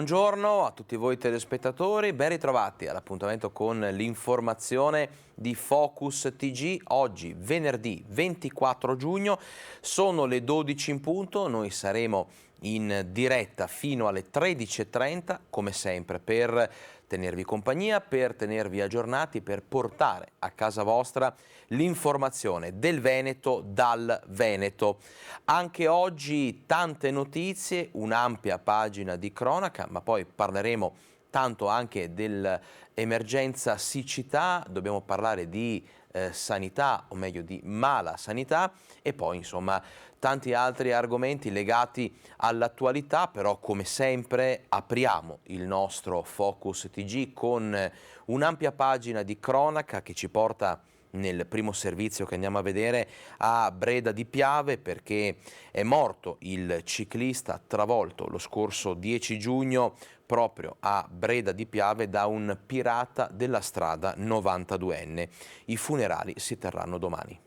Buongiorno a tutti voi telespettatori, ben ritrovati all'appuntamento con l'informazione di Focus TG. Oggi venerdì 24 giugno, sono le 12 in punto, noi saremo in diretta fino alle 13:30 come sempre per tenervi compagnia, per tenervi aggiornati, per portare a casa vostra l'informazione del Veneto dal Veneto. Anche oggi tante notizie, un'ampia pagina di cronaca, ma poi parleremo tanto anche dell'emergenza siccità, dobbiamo parlare di sanità, o meglio di mala sanità, e poi insomma tanti altri argomenti legati all'attualità, però come sempre apriamo il nostro Focus TG con un'ampia pagina di cronaca che ci porta nel primo servizio che andiamo a vedere a Breda di Piave, perché è morto il ciclista travolto lo scorso 10 giugno proprio a Breda di Piave da un pirata della strada 92enne. I funerali si terranno domani.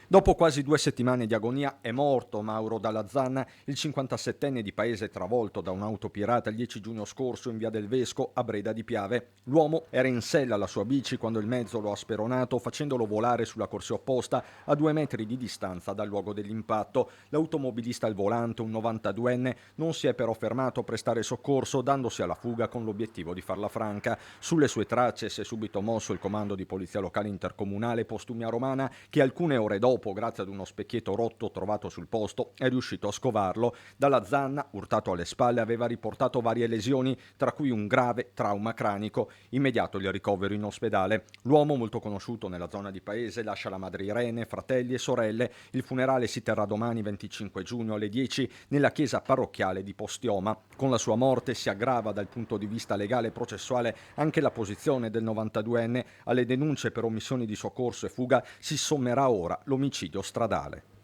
Dopo quasi 2 settimane di agonia è morto Mauro Dalla Zanna, il 57enne di paese travolto da un'auto pirata il 10 giugno scorso in via del Vesco a Breda di Piave. L'uomo era in sella alla sua bici quando il mezzo lo ha speronato facendolo volare sulla corsia opposta a 2 metri di distanza dal luogo dell'impatto. L'automobilista al volante, un 92enne, non si è però fermato a prestare soccorso dandosi alla fuga con l'obiettivo di farla franca. Sulle sue tracce si è subito mosso il comando di polizia locale intercomunale Postumia Romana che alcune ore dopo, grazie ad uno specchietto rotto trovato sul posto, è riuscito a scovarlo. Dalla Zanna, urtato alle spalle, aveva riportato varie lesioni, tra cui un grave trauma cranico. Immediato il ricovero in ospedale. L'uomo, molto conosciuto nella zona di paese, lascia la madre Irene, fratelli e sorelle. Il funerale si terrà domani 25 giugno alle 10 nella chiesa parrocchiale di Postioma. Con la sua morte si aggrava dal punto di vista legale e processuale anche la posizione del 92enne. Alle denunce per omissioni di soccorso e fuga si sommerà ora l'omicidio stradale.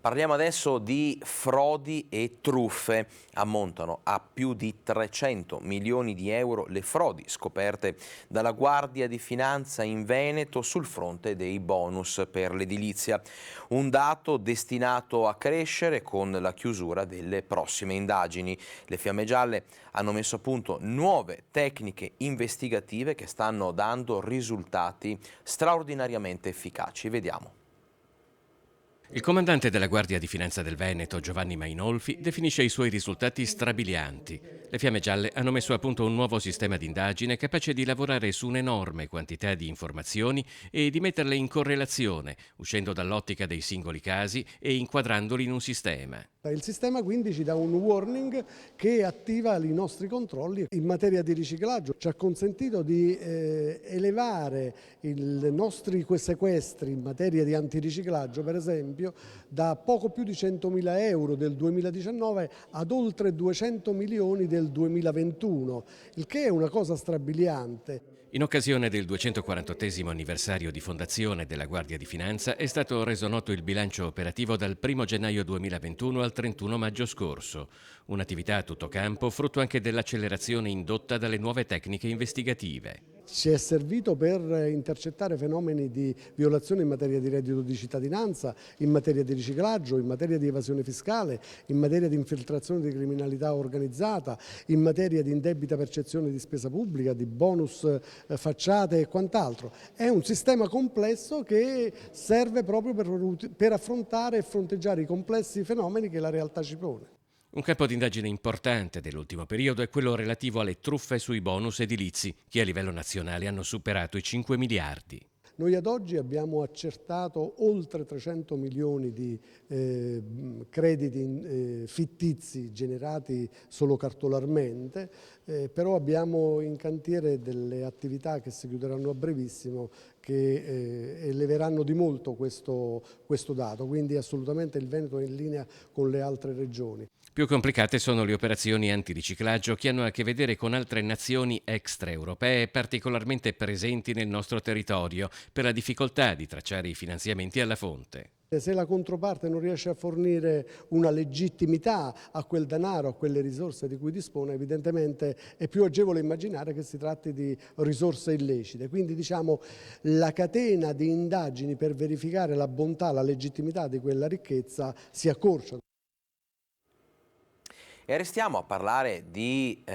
Parliamo adesso di frodi e truffe. Ammontano a più di 300 milioni di euro le frodi scoperte dalla Guardia di Finanza in Veneto sul fronte dei bonus per l'edilizia. Un dato destinato a crescere con la chiusura delle prossime indagini. Le Fiamme Gialle hanno messo a punto nuove tecniche investigative che stanno dando risultati straordinariamente efficaci. Vediamo. Il comandante della Guardia di Finanza del Veneto, Giovanni Mainolfi, definisce i suoi risultati strabilianti. Le Fiamme Gialle hanno messo a punto un nuovo sistema di indagine capace di lavorare su un'enorme quantità di informazioni e di metterle in correlazione, uscendo dall'ottica dei singoli casi e inquadrandoli in un sistema. Il sistema quindi ci dà un warning che attiva i nostri controlli in materia di riciclaggio. Ci ha consentito di elevare i nostri sequestri in materia di antiriciclaggio, per esempio, da poco più di 100.000 euro del 2019 ad oltre 200 milioni del 2021, il che è una cosa strabiliante. In occasione del 248esimo anniversario di fondazione della Guardia di Finanza è stato reso noto il bilancio operativo dal 1 gennaio 2021 al 31 maggio scorso. Un'attività a tutto campo, frutto anche dell'accelerazione indotta dalle nuove tecniche investigative. Ci è servito per intercettare fenomeni di violazione in materia di reddito di cittadinanza, in materia di riciclaggio, in materia di evasione fiscale, in materia di infiltrazione di criminalità organizzata, in materia di indebita percezione di spesa pubblica, di bonus facciate e quant'altro. È un sistema complesso che serve proprio per affrontare e fronteggiare i complessi fenomeni che la realtà ci pone. Un campo d'indagine importante dell'ultimo periodo è quello relativo alle truffe sui bonus edilizi, che a livello nazionale hanno superato i 5 miliardi. Noi ad oggi abbiamo accertato oltre 300 milioni di crediti fittizi generati solo cartolarmente, però abbiamo in cantiere delle attività che si chiuderanno a brevissimo che eleveranno di molto questo dato, quindi assolutamente il Veneto è in linea con le altre regioni. Più complicate sono le operazioni antiriciclaggio che hanno a che vedere con altre nazioni extraeuropee particolarmente presenti nel nostro territorio per la difficoltà di tracciare i finanziamenti alla fonte. Se la controparte non riesce a fornire una legittimità a quel denaro, a quelle risorse di cui dispone, evidentemente è più agevole immaginare che si tratti di risorse illecite. Quindi diciamo la catena di indagini per verificare la bontà, la legittimità di quella ricchezza si accorcia. E restiamo a parlare di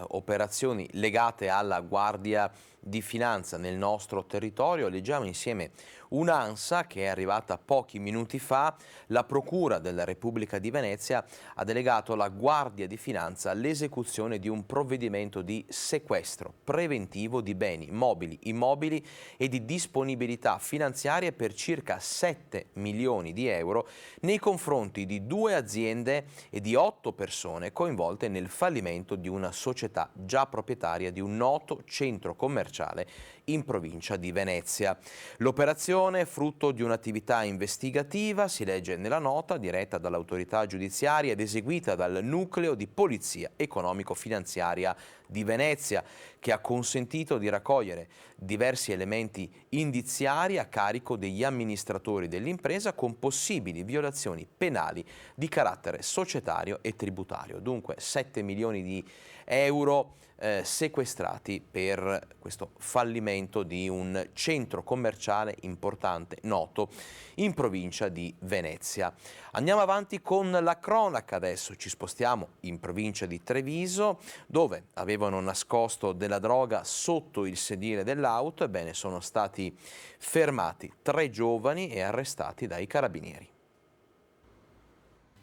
operazioni legate alla Guardia di Finanza nel nostro territorio. Leggiamo insieme un'ANSA che è arrivata pochi minuti fa. La Procura della Repubblica di Venezia ha delegato alla Guardia di Finanza l'esecuzione di un provvedimento di sequestro preventivo di beni mobili, immobili e di disponibilità finanziarie per circa 7 milioni di euro nei confronti di 2 aziende e di 8 persone coinvolte nel fallimento di una società già proprietaria di un noto centro commerciale in provincia di Venezia. L'operazione, frutto di un'attività investigativa, si legge nella nota, diretta dall'autorità giudiziaria ed eseguita dal Nucleo di Polizia Economico-Finanziaria di Venezia, che ha consentito di raccogliere diversi elementi indiziari a carico degli amministratori dell'impresa con possibili violazioni penali di carattere societario e tributario. Dunque 7 milioni di euro sequestrati per questo fallimento di un centro commerciale importante, noto, in provincia di Venezia. Andiamo avanti con la cronaca adesso, ci spostiamo in provincia di Treviso, dove avevano nascosto della droga sotto il sedile dell'auto. Ebbene, sono stati fermati 3 giovani e arrestati dai carabinieri.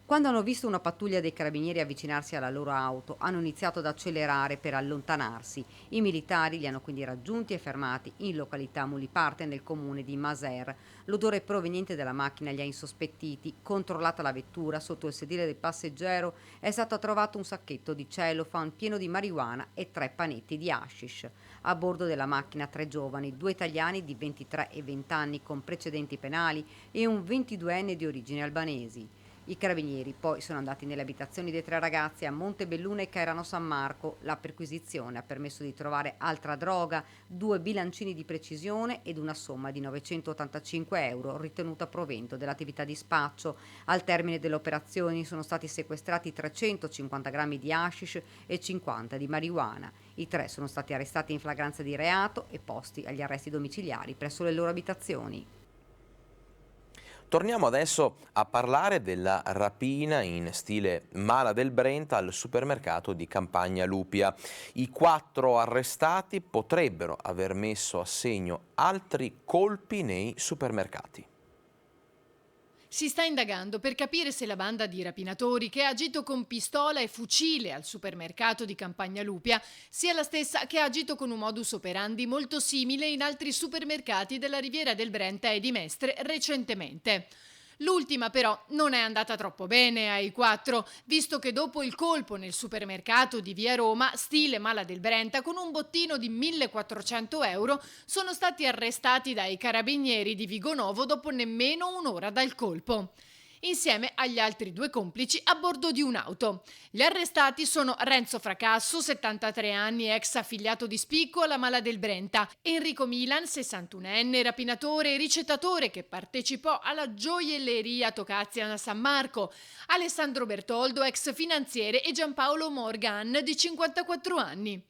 Quando hanno visto una pattuglia dei carabinieri avvicinarsi alla loro auto, hanno iniziato ad accelerare per allontanarsi. I militari li hanno quindi raggiunti e fermati in località Muliparte nel comune di Maser. L'odore proveniente dalla macchina li ha insospettiti. Controllata la vettura, sotto il sedile del passeggero è stato trovato un sacchetto di cellophane pieno di marijuana e 3 panetti di hashish. A bordo della macchina 3 giovani, 2 italiani di 23 e 20 anni con precedenti penali e un 22enne di origini albanesi. I carabinieri poi sono andati nelle abitazioni dei 3 ragazzi a Montebelluna e Cairano San Marco. La perquisizione ha permesso di trovare altra droga, 2 bilancini di precisione ed una somma di 985 euro ritenuta a provento dell'attività di spaccio. Al termine delle operazioni sono stati sequestrati 350 grammi di hashish e 50 di marijuana. I 3 sono stati arrestati in flagranza di reato e posti agli arresti domiciliari presso le loro abitazioni. Torniamo adesso a parlare della rapina in stile Mala del Brenta al supermercato di Campagna Lupia. I 4 arrestati potrebbero aver messo a segno altri colpi nei supermercati. Si sta indagando per capire se la banda di rapinatori che ha agito con pistola e fucile al supermercato di Campagna Lupia sia la stessa che ha agito con un modus operandi molto simile in altri supermercati della Riviera del Brenta e di Mestre recentemente. L'ultima però non è andata troppo bene ai 4, visto che dopo il colpo nel supermercato di Via Roma, stile Mala del Brenta, con un bottino di 1.400 euro, sono stati arrestati dai carabinieri di Vigonovo dopo nemmeno un'ora dal colpo, insieme agli altri 2 complici a bordo di un'auto. Gli arrestati sono Renzo Fracasso, 73 anni, ex affiliato di spicco alla Mala del Brenta, Enrico Milan, 61enne, rapinatore e ricettatore che partecipò alla gioielleria Tocazia a San Marco, Alessandro Bertoldo, ex finanziere, e Giampaolo Morgan, di 54 anni.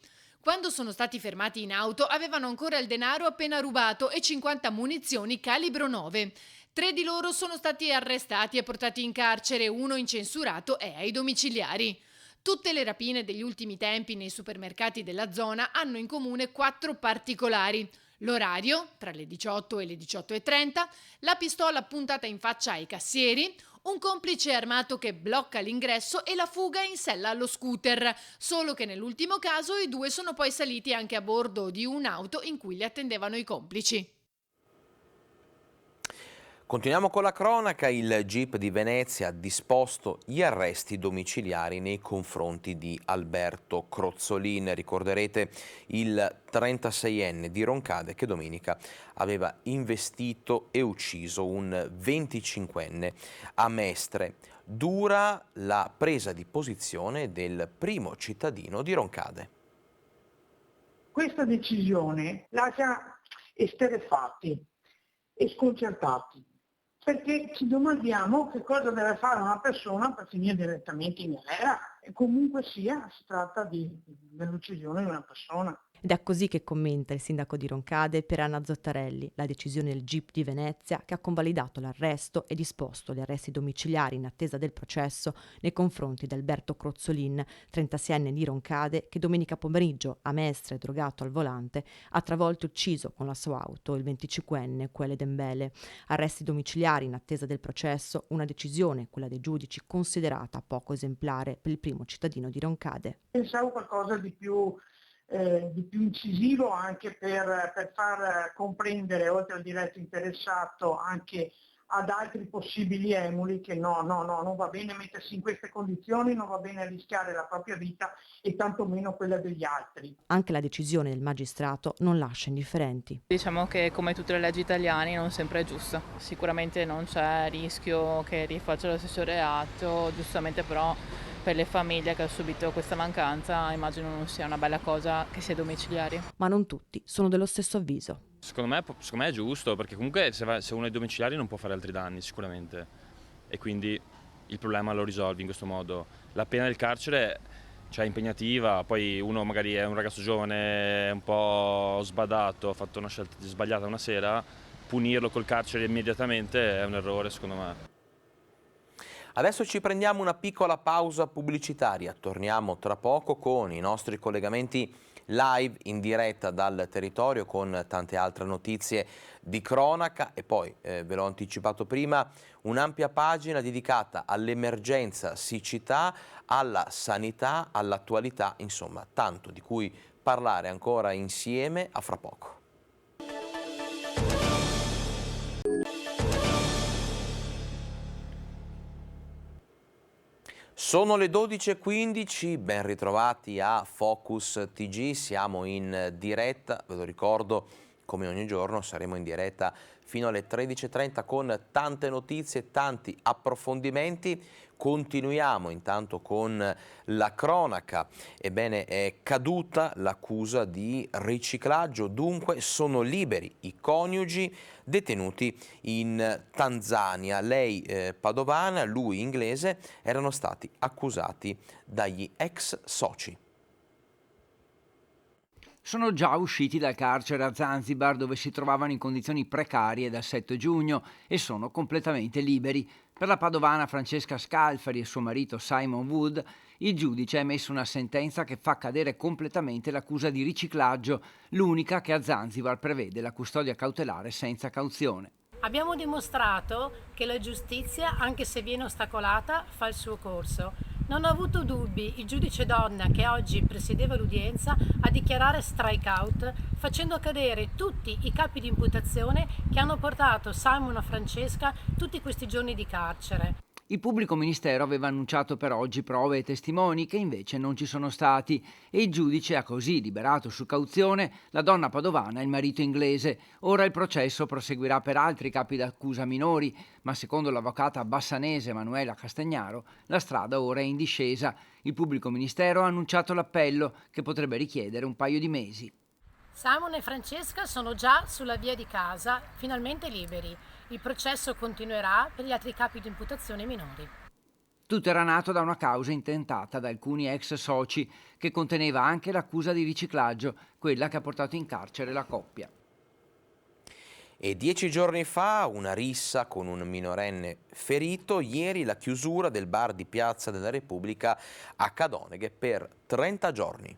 Quando sono stati fermati in auto avevano ancora il denaro appena rubato e 50 munizioni calibro 9. 3 di loro sono stati arrestati e portati in carcere, 1 incensurato e ai domiciliari. Tutte le rapine degli ultimi tempi nei supermercati della zona hanno in comune 4 particolari: l'orario, tra le 18 e le 18:30, la pistola puntata in faccia ai cassieri, un complice armato che blocca l'ingresso e la fuga in sella allo scooter, solo che nell'ultimo caso i 2 sono poi saliti anche a bordo di un'auto in cui li attendevano i complici. Continuiamo con la cronaca. Il GIP di Venezia ha disposto gli arresti domiciliari nei confronti di Alberto Crozzolin. Ricorderete il 36enne di Roncade che domenica aveva investito e ucciso un 25enne a Mestre. Dura la presa di posizione del primo cittadino di Roncade. Questa decisione lascia esterrefatti e sconcertati, perché ci domandiamo che cosa deve fare una persona per finire direttamente in galera, e comunque sia si tratta dell'uccisione di una persona. Ed è così che commenta il sindaco di Roncade, Pieranna Zottarelli, la decisione del GIP di Venezia che ha convalidato l'arresto e disposto gli arresti domiciliari in attesa del processo nei confronti di Alberto Crozzolin, 36enne di Roncade, che domenica pomeriggio, a Mestre, drogato al volante, ha travolto e ucciso con la sua auto il 25enne Quele Dembele. Arresti domiciliari in attesa del processo, una decisione, quella dei giudici, considerata poco esemplare per il primo cittadino di Roncade. Pensavo qualcosa di più incisivo anche per far comprendere, oltre al diretto interessato, anche ad altri possibili emuli che no, non va bene mettersi in queste condizioni, non va bene rischiare la propria vita e tantomeno quella degli altri. Anche la decisione del magistrato non lascia indifferenti. Diciamo che come tutte le leggi italiane non sempre è giusta. Sicuramente non c'è rischio che rifaccia lo stesso reato, giustamente però per le famiglie che hanno subito questa mancanza immagino non sia una bella cosa che sia domiciliare. Ma non tutti sono dello stesso avviso. Secondo me è giusto, perché comunque se uno è domiciliare non può fare altri danni sicuramente e quindi il problema lo risolvi in questo modo. La pena del carcere è impegnativa, poi uno magari è un ragazzo giovane un po' sbadato, ha fatto una scelta sbagliata una sera, punirlo col carcere immediatamente è un errore secondo me. Adesso ci prendiamo una piccola pausa pubblicitaria, torniamo tra poco con i nostri collegamenti live in diretta dal territorio con tante altre notizie di cronaca e poi, ve l'ho anticipato prima, un'ampia pagina dedicata all'emergenza siccità, alla sanità, all'attualità, insomma tanto di cui parlare ancora insieme a fra poco. Sono le 12:15, ben ritrovati a Focus TG, siamo in diretta, ve lo ricordo, come ogni giorno saremo in diretta fino alle 13:30 con tante notizie, tanti approfondimenti. Continuiamo intanto con la cronaca. Ebbene, è caduta l'accusa di riciclaggio, dunque sono liberi i coniugi detenuti in Tanzania. Lei padovana, lui inglese, erano stati accusati dagli ex soci. Sono già usciti dal carcere a Zanzibar, dove si trovavano in condizioni precarie dal 7 giugno e sono completamente liberi. Per la padovana Francesca Scalfari e suo marito Simon Wood, il giudice ha emesso una sentenza che fa cadere completamente l'accusa di riciclaggio, l'unica che a Zanzibar prevede la custodia cautelare senza cauzione. Abbiamo dimostrato che la giustizia, anche se viene ostacolata, fa il suo corso. Non ho avuto dubbi, il giudice donna che oggi presiedeva l'udienza a dichiarare strike out, facendo cadere tutti i capi di imputazione che hanno portato Simon e Francesca tutti questi giorni di carcere. Il pubblico ministero aveva annunciato per oggi prove e testimoni che invece non ci sono stati e il giudice ha così liberato su cauzione la donna padovana e il marito inglese. Ora il processo proseguirà per altri capi d'accusa minori, ma secondo l'avvocata bassanese Manuela Castagnaro la strada ora è in discesa. Il pubblico ministero ha annunciato l'appello che potrebbe richiedere un paio di mesi. Simon e Francesca sono già sulla via di casa, finalmente liberi. Il processo continuerà per gli altri capi di imputazione minori. Tutto era nato da una causa intentata da alcuni ex soci che conteneva anche l'accusa di riciclaggio, quella che ha portato in carcere la coppia. E 10 giorni fa una rissa con un minorenne ferito, ieri la chiusura del bar di Piazza della Repubblica a Cadoneghe per 30 giorni.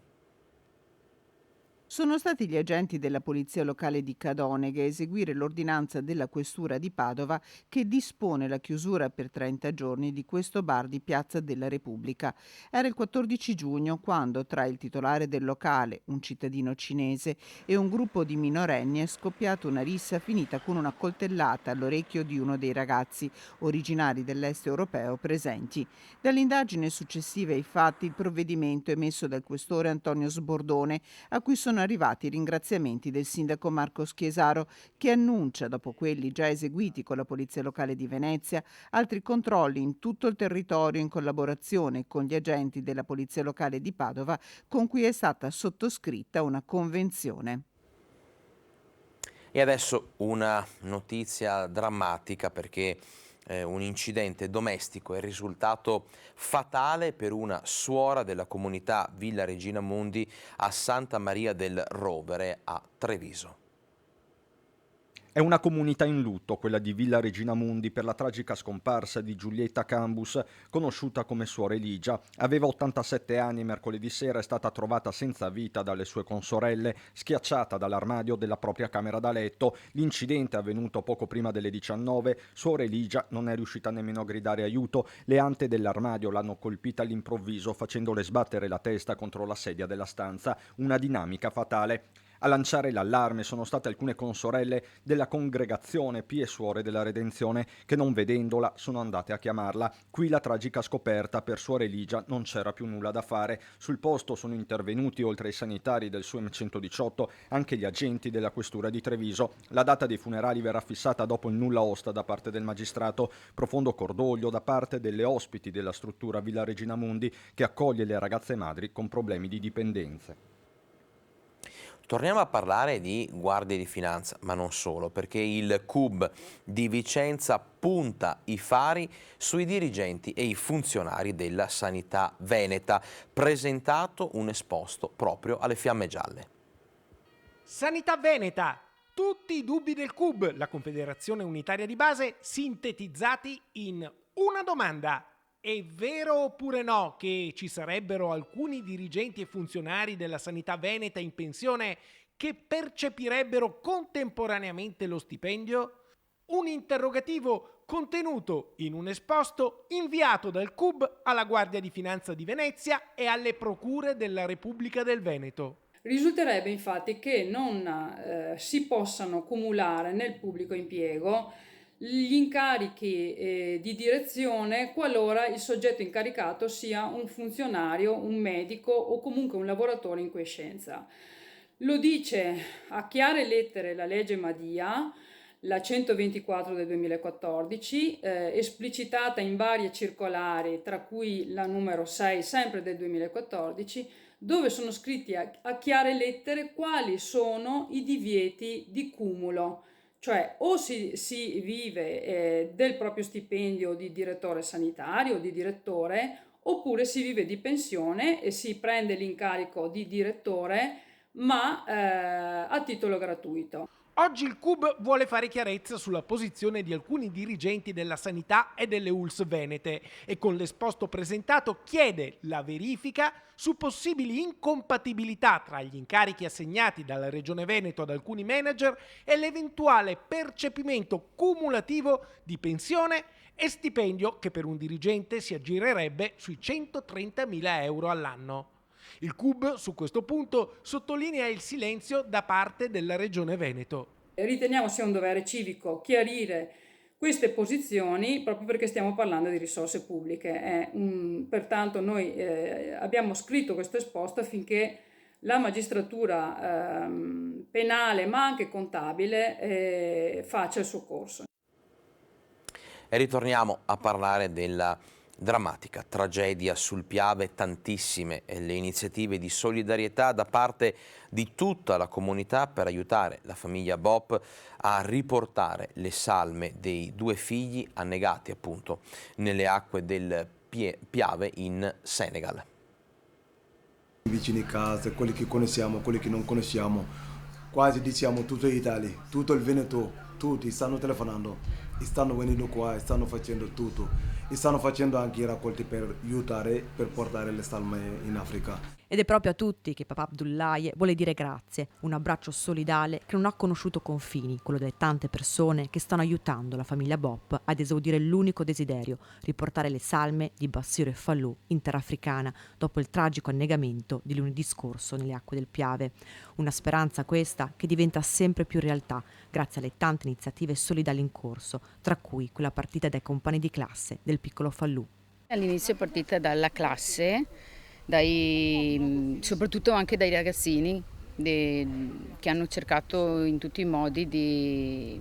Sono stati gli agenti della polizia locale di Cadoneghe a eseguire l'ordinanza della questura di Padova che dispone la chiusura per 30 giorni di questo bar di Piazza della Repubblica. Era il 14 giugno quando tra il titolare del locale, un cittadino cinese, e un gruppo di minorenni è scoppiata una rissa finita con una coltellata all'orecchio di uno dei ragazzi originari dell'est europeo presenti. Dall'indagine successiva ai fatti il provvedimento emesso dal questore Antonio Sbordone, a cui sono arrivati i ringraziamenti del sindaco Marco Schiesaro, che annuncia, dopo quelli già eseguiti con la Polizia Locale di Venezia, altri controlli in tutto il territorio in collaborazione con gli agenti della Polizia Locale di Padova, con cui è stata sottoscritta una convenzione. E adesso una notizia drammatica perché un incidente domestico è risultato fatale per una suora della comunità Villa Regina Mundi a Santa Maria del Rovere a Treviso. È una comunità in lutto, quella di Villa Regina Mundi, per la tragica scomparsa di Giulietta Cambus, conosciuta come Suor Eligia. Aveva 87 anni e mercoledì sera è stata trovata senza vita dalle sue consorelle, schiacciata dall'armadio della propria camera da letto. L'incidente è avvenuto poco prima delle 19. Suor Eligia non è riuscita nemmeno a gridare aiuto. Le ante dell'armadio l'hanno colpita all'improvviso, facendole sbattere la testa contro la sedia della stanza. Una dinamica fatale. A lanciare l'allarme sono state alcune consorelle della congregazione Pie Suore della Redenzione che, non vedendola, sono andate a chiamarla. Qui la tragica scoperta: per Suor Eligia non c'era più nulla da fare. Sul posto sono intervenuti, oltre ai sanitari del SUEM 118, anche gli agenti della questura di Treviso. La data dei funerali verrà fissata dopo il nulla osta da parte del magistrato. Profondo cordoglio da parte delle ospiti della struttura Villa Regina Mundi, che accoglie le ragazze madri con problemi di dipendenze. Torniamo a parlare di guardie di finanza, ma non solo, perché il CUB di Vicenza punta i fari sui dirigenti e i funzionari della sanità veneta, presentato un esposto proprio alle Fiamme Gialle. Sanità veneta, tutti i dubbi del CUB, la Confederazione Unitaria di Base, sintetizzati in una domanda. È vero oppure no che ci sarebbero alcuni dirigenti e funzionari della sanità veneta in pensione che percepirebbero contemporaneamente lo stipendio? Un interrogativo contenuto in un esposto inviato dal CUB alla Guardia di Finanza di Venezia e alle procure della Repubblica del Veneto. Risulterebbe infatti che non si possano cumulare nel pubblico impiego gli incarichi di direzione qualora il soggetto incaricato sia un funzionario, un medico o comunque un lavoratore in quiescenza. Lo dice a chiare lettere la legge Madia, la 124 del 2014, esplicitata in varie circolari, tra cui la numero 6 sempre del 2014, dove sono scritti a chiare lettere quali sono i divieti di cumulo. Cioè o si vive del proprio stipendio di direttore sanitario, di direttore, oppure si vive di pensione e si prende l'incarico di direttore ma a titolo gratuito. Oggi il CUB vuole fare chiarezza sulla posizione di alcuni dirigenti della sanità e delle ULSS venete e con l'esposto presentato chiede la verifica su possibili incompatibilità tra gli incarichi assegnati dalla Regione Veneto ad alcuni manager e l'eventuale percepimento cumulativo di pensione e stipendio che per un dirigente si aggirerebbe sui 130.000 euro all'anno. Il CUB su questo punto sottolinea il silenzio da parte della Regione Veneto. Riteniamo sia un dovere civico chiarire queste posizioni proprio perché stiamo parlando di risorse pubbliche. Pertanto noi abbiamo scritto questo esposto affinché la magistratura penale ma anche contabile faccia il suo corso. E ritorniamo a parlare della drammatica tragedia sul Piave. Tantissime le iniziative di solidarietà da parte di tutta la comunità per aiutare la famiglia Bopp a riportare le salme dei due figli annegati appunto nelle acque del Piave in Senegal. Vicini casa, quelli che conosciamo, quelli che non conosciamo, quasi diciamo tutto l'Italia, tutto il Veneto, tutti stanno telefonando, stanno venendo qua, stanno facendo tutto. E stanno facendo anche i raccolti per aiutare, per portare le salme in Africa. Ed è proprio a tutti che papà Abdullaye vuole dire grazie, un abbraccio solidale che non ha conosciuto confini, quello delle tante persone che stanno aiutando la famiglia Bopp ad esaudire l'unico desiderio, riportare le salme di Bassiro e Fallou in terra africana dopo il tragico annegamento di lunedì scorso nelle acque del Piave. Una speranza questa che diventa sempre più realtà grazie alle tante iniziative solidali in corso, tra cui quella partita dai compagni di classe del piccolo Fallou. All'inizio è partita dalla classe, soprattutto anche dai ragazzini che hanno cercato in tutti i modi di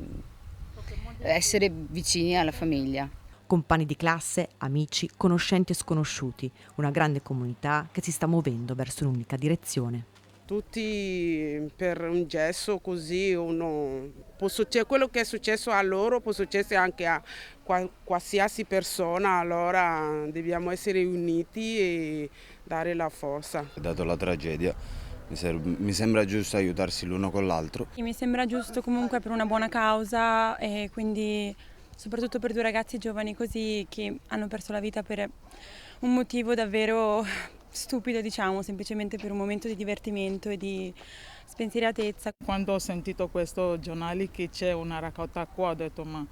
essere vicini alla famiglia. Compagni di classe, amici, conoscenti e sconosciuti, una grande comunità che si sta muovendo verso un'unica direzione. tutti per un gesto così quello che è successo a loro può succedere anche a qualsiasi persona, allora dobbiamo essere uniti e dare la forza. Dato la tragedia, mi sembra giusto aiutarsi l'uno con l'altro. Mi sembra giusto comunque per una buona causa e quindi soprattutto per due ragazzi giovani così che hanno perso la vita per un motivo davvero stupido, diciamo, semplicemente per un momento di divertimento e di spensieratezza. Quando ho sentito questo giornale che c'è una raccolta qua, ho detto ma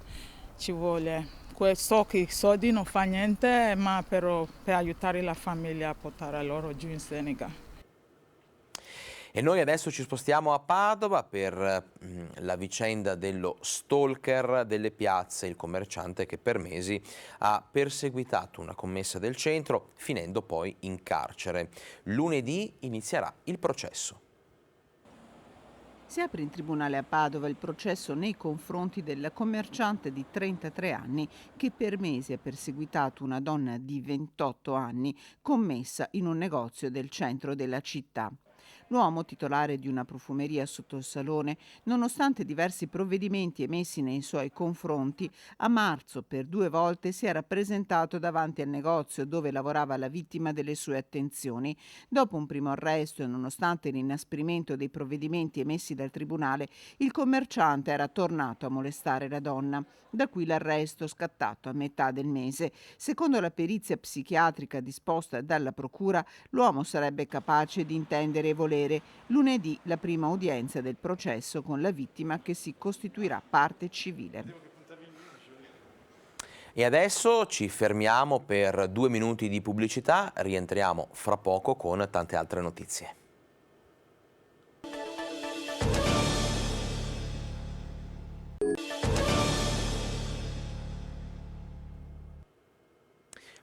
ci vuole. So che i soldi non fa niente, ma però per aiutare la famiglia a portare loro giù in Senegal. E noi adesso ci spostiamo a Padova per la vicenda dello stalker delle piazze, il commerciante che per mesi ha perseguitato una commessa del centro, finendo poi in carcere. Lunedì inizierà il processo. Si apre in tribunale a Padova il processo nei confronti del commerciante di 33 anni che per mesi ha perseguitato una donna di 28 anni commessa in un negozio del centro della città. L'uomo, titolare di una profumeria sotto il salone, nonostante diversi provvedimenti emessi nei suoi confronti, a marzo per 2 volte si era presentato davanti al negozio dove lavorava la vittima delle sue attenzioni. Dopo un primo arresto e nonostante l'inasprimento dei provvedimenti emessi dal tribunale, il commerciante era tornato a molestare la donna. Da qui l'arresto scattato a metà del mese. Secondo la perizia psichiatrica disposta dalla procura, l'uomo sarebbe capace di intendere e volere. Lunedì la prima udienza del processo con la vittima che si costituirà parte civile. E adesso ci fermiamo per 2 minuti di pubblicità, rientriamo fra poco con tante altre notizie.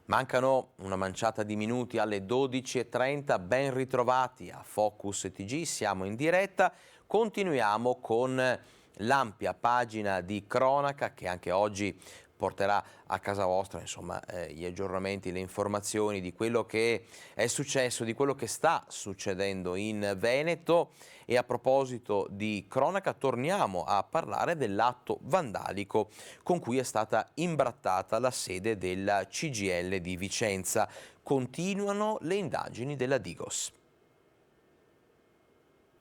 Mancano una manciata di minuti alle 12:30, ben ritrovati a Focus TG, siamo in diretta, continuiamo con l'ampia pagina di cronaca che anche oggi porterà a casa vostra insomma, gli aggiornamenti, le informazioni di quello che è successo, di quello che sta succedendo in Veneto. E a proposito di cronaca torniamo a parlare dell'atto vandalico con cui è stata imbrattata la sede della CGIL di Vicenza. Continuano le indagini della Digos.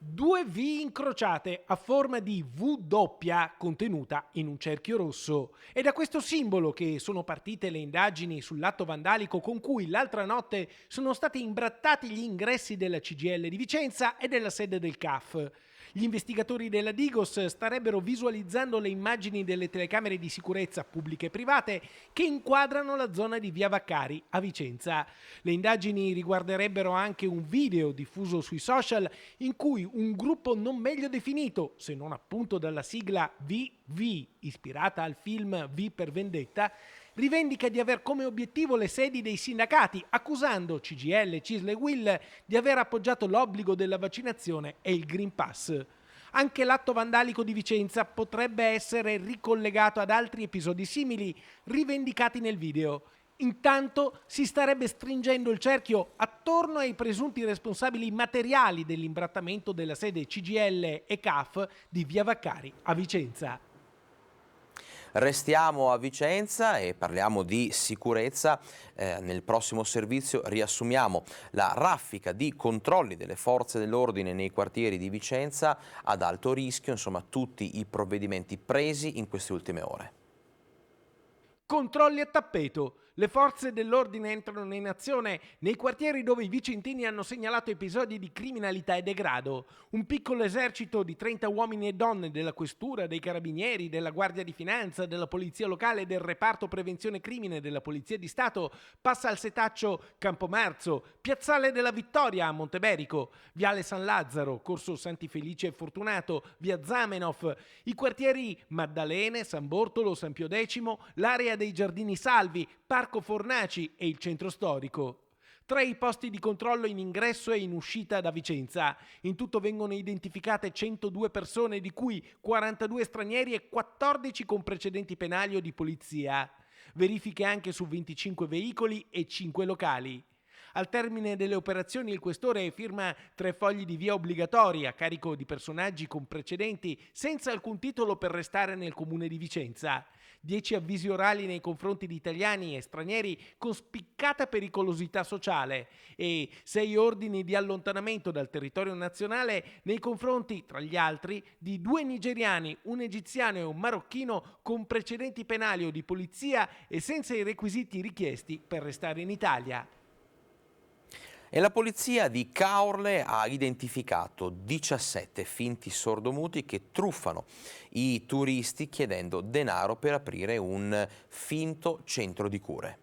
2 V incrociate a forma di V doppia contenuta in un cerchio rosso. È da questo simbolo che sono partite le indagini sull'atto vandalico con cui l'altra notte sono stati imbrattati gli ingressi della CGIL di Vicenza e della sede del CAF. Gli investigatori della Digos starebbero visualizzando le immagini delle telecamere di sicurezza pubbliche e private che inquadrano la zona di Via Vaccari a Vicenza. Le indagini riguarderebbero anche un video diffuso sui social in cui un gruppo non meglio definito, se non appunto dalla sigla VV, ispirata al film V per Vendetta, rivendica di aver come obiettivo le sedi dei sindacati, accusando CGIL, CISL e UIL di aver appoggiato l'obbligo della vaccinazione e il Green Pass. Anche l'atto vandalico di Vicenza potrebbe essere ricollegato ad altri episodi simili rivendicati nel video. Intanto si starebbe stringendo il cerchio attorno ai presunti responsabili materiali dell'imbrattamento della sede CGIL e CAF di Via Vaccari a Vicenza. Restiamo a Vicenza e parliamo di sicurezza. Nel prossimo servizio riassumiamo la raffica di controlli delle forze dell'ordine nei quartieri di Vicenza ad alto rischio, insomma tutti i provvedimenti presi in queste ultime ore. Controlli a tappeto. Le forze dell'ordine entrano in azione nei quartieri dove i vicentini hanno segnalato episodi di criminalità e degrado. Un piccolo esercito di 30 uomini e donne della questura, dei carabinieri, della Guardia di Finanza, della Polizia Locale e del reparto prevenzione crimine della Polizia di Stato passa al setaccio Campomarzo, Piazzale della Vittoria a Monteberico, Viale San Lazzaro, Corso Santi Felice e Fortunato, Via Zamenhof, i quartieri Maddalene, San Bortolo, San Pio X, l'area dei Giardini Salvi, Parco Fornaci e il centro storico. 3 i posti di controllo in ingresso e in uscita da Vicenza. In tutto vengono identificate 102 persone, di cui 42 stranieri e 14 con precedenti penali o di polizia. Verifiche anche su 25 veicoli e 5 locali. Al termine delle operazioni il questore firma 3 fogli di via obbligatori a carico di personaggi con precedenti senza alcun titolo per restare nel comune di Vicenza. 10 avvisi orali nei confronti di italiani e stranieri con spiccata pericolosità sociale e 6 ordini di allontanamento dal territorio nazionale nei confronti, tra gli altri, di 2 nigeriani, un egiziano e un marocchino con precedenti penali o di polizia e senza i requisiti richiesti per restare in Italia. E la polizia di Caorle ha identificato 17 finti sordomuti che truffano i turisti chiedendo denaro per aprire un finto centro di cure.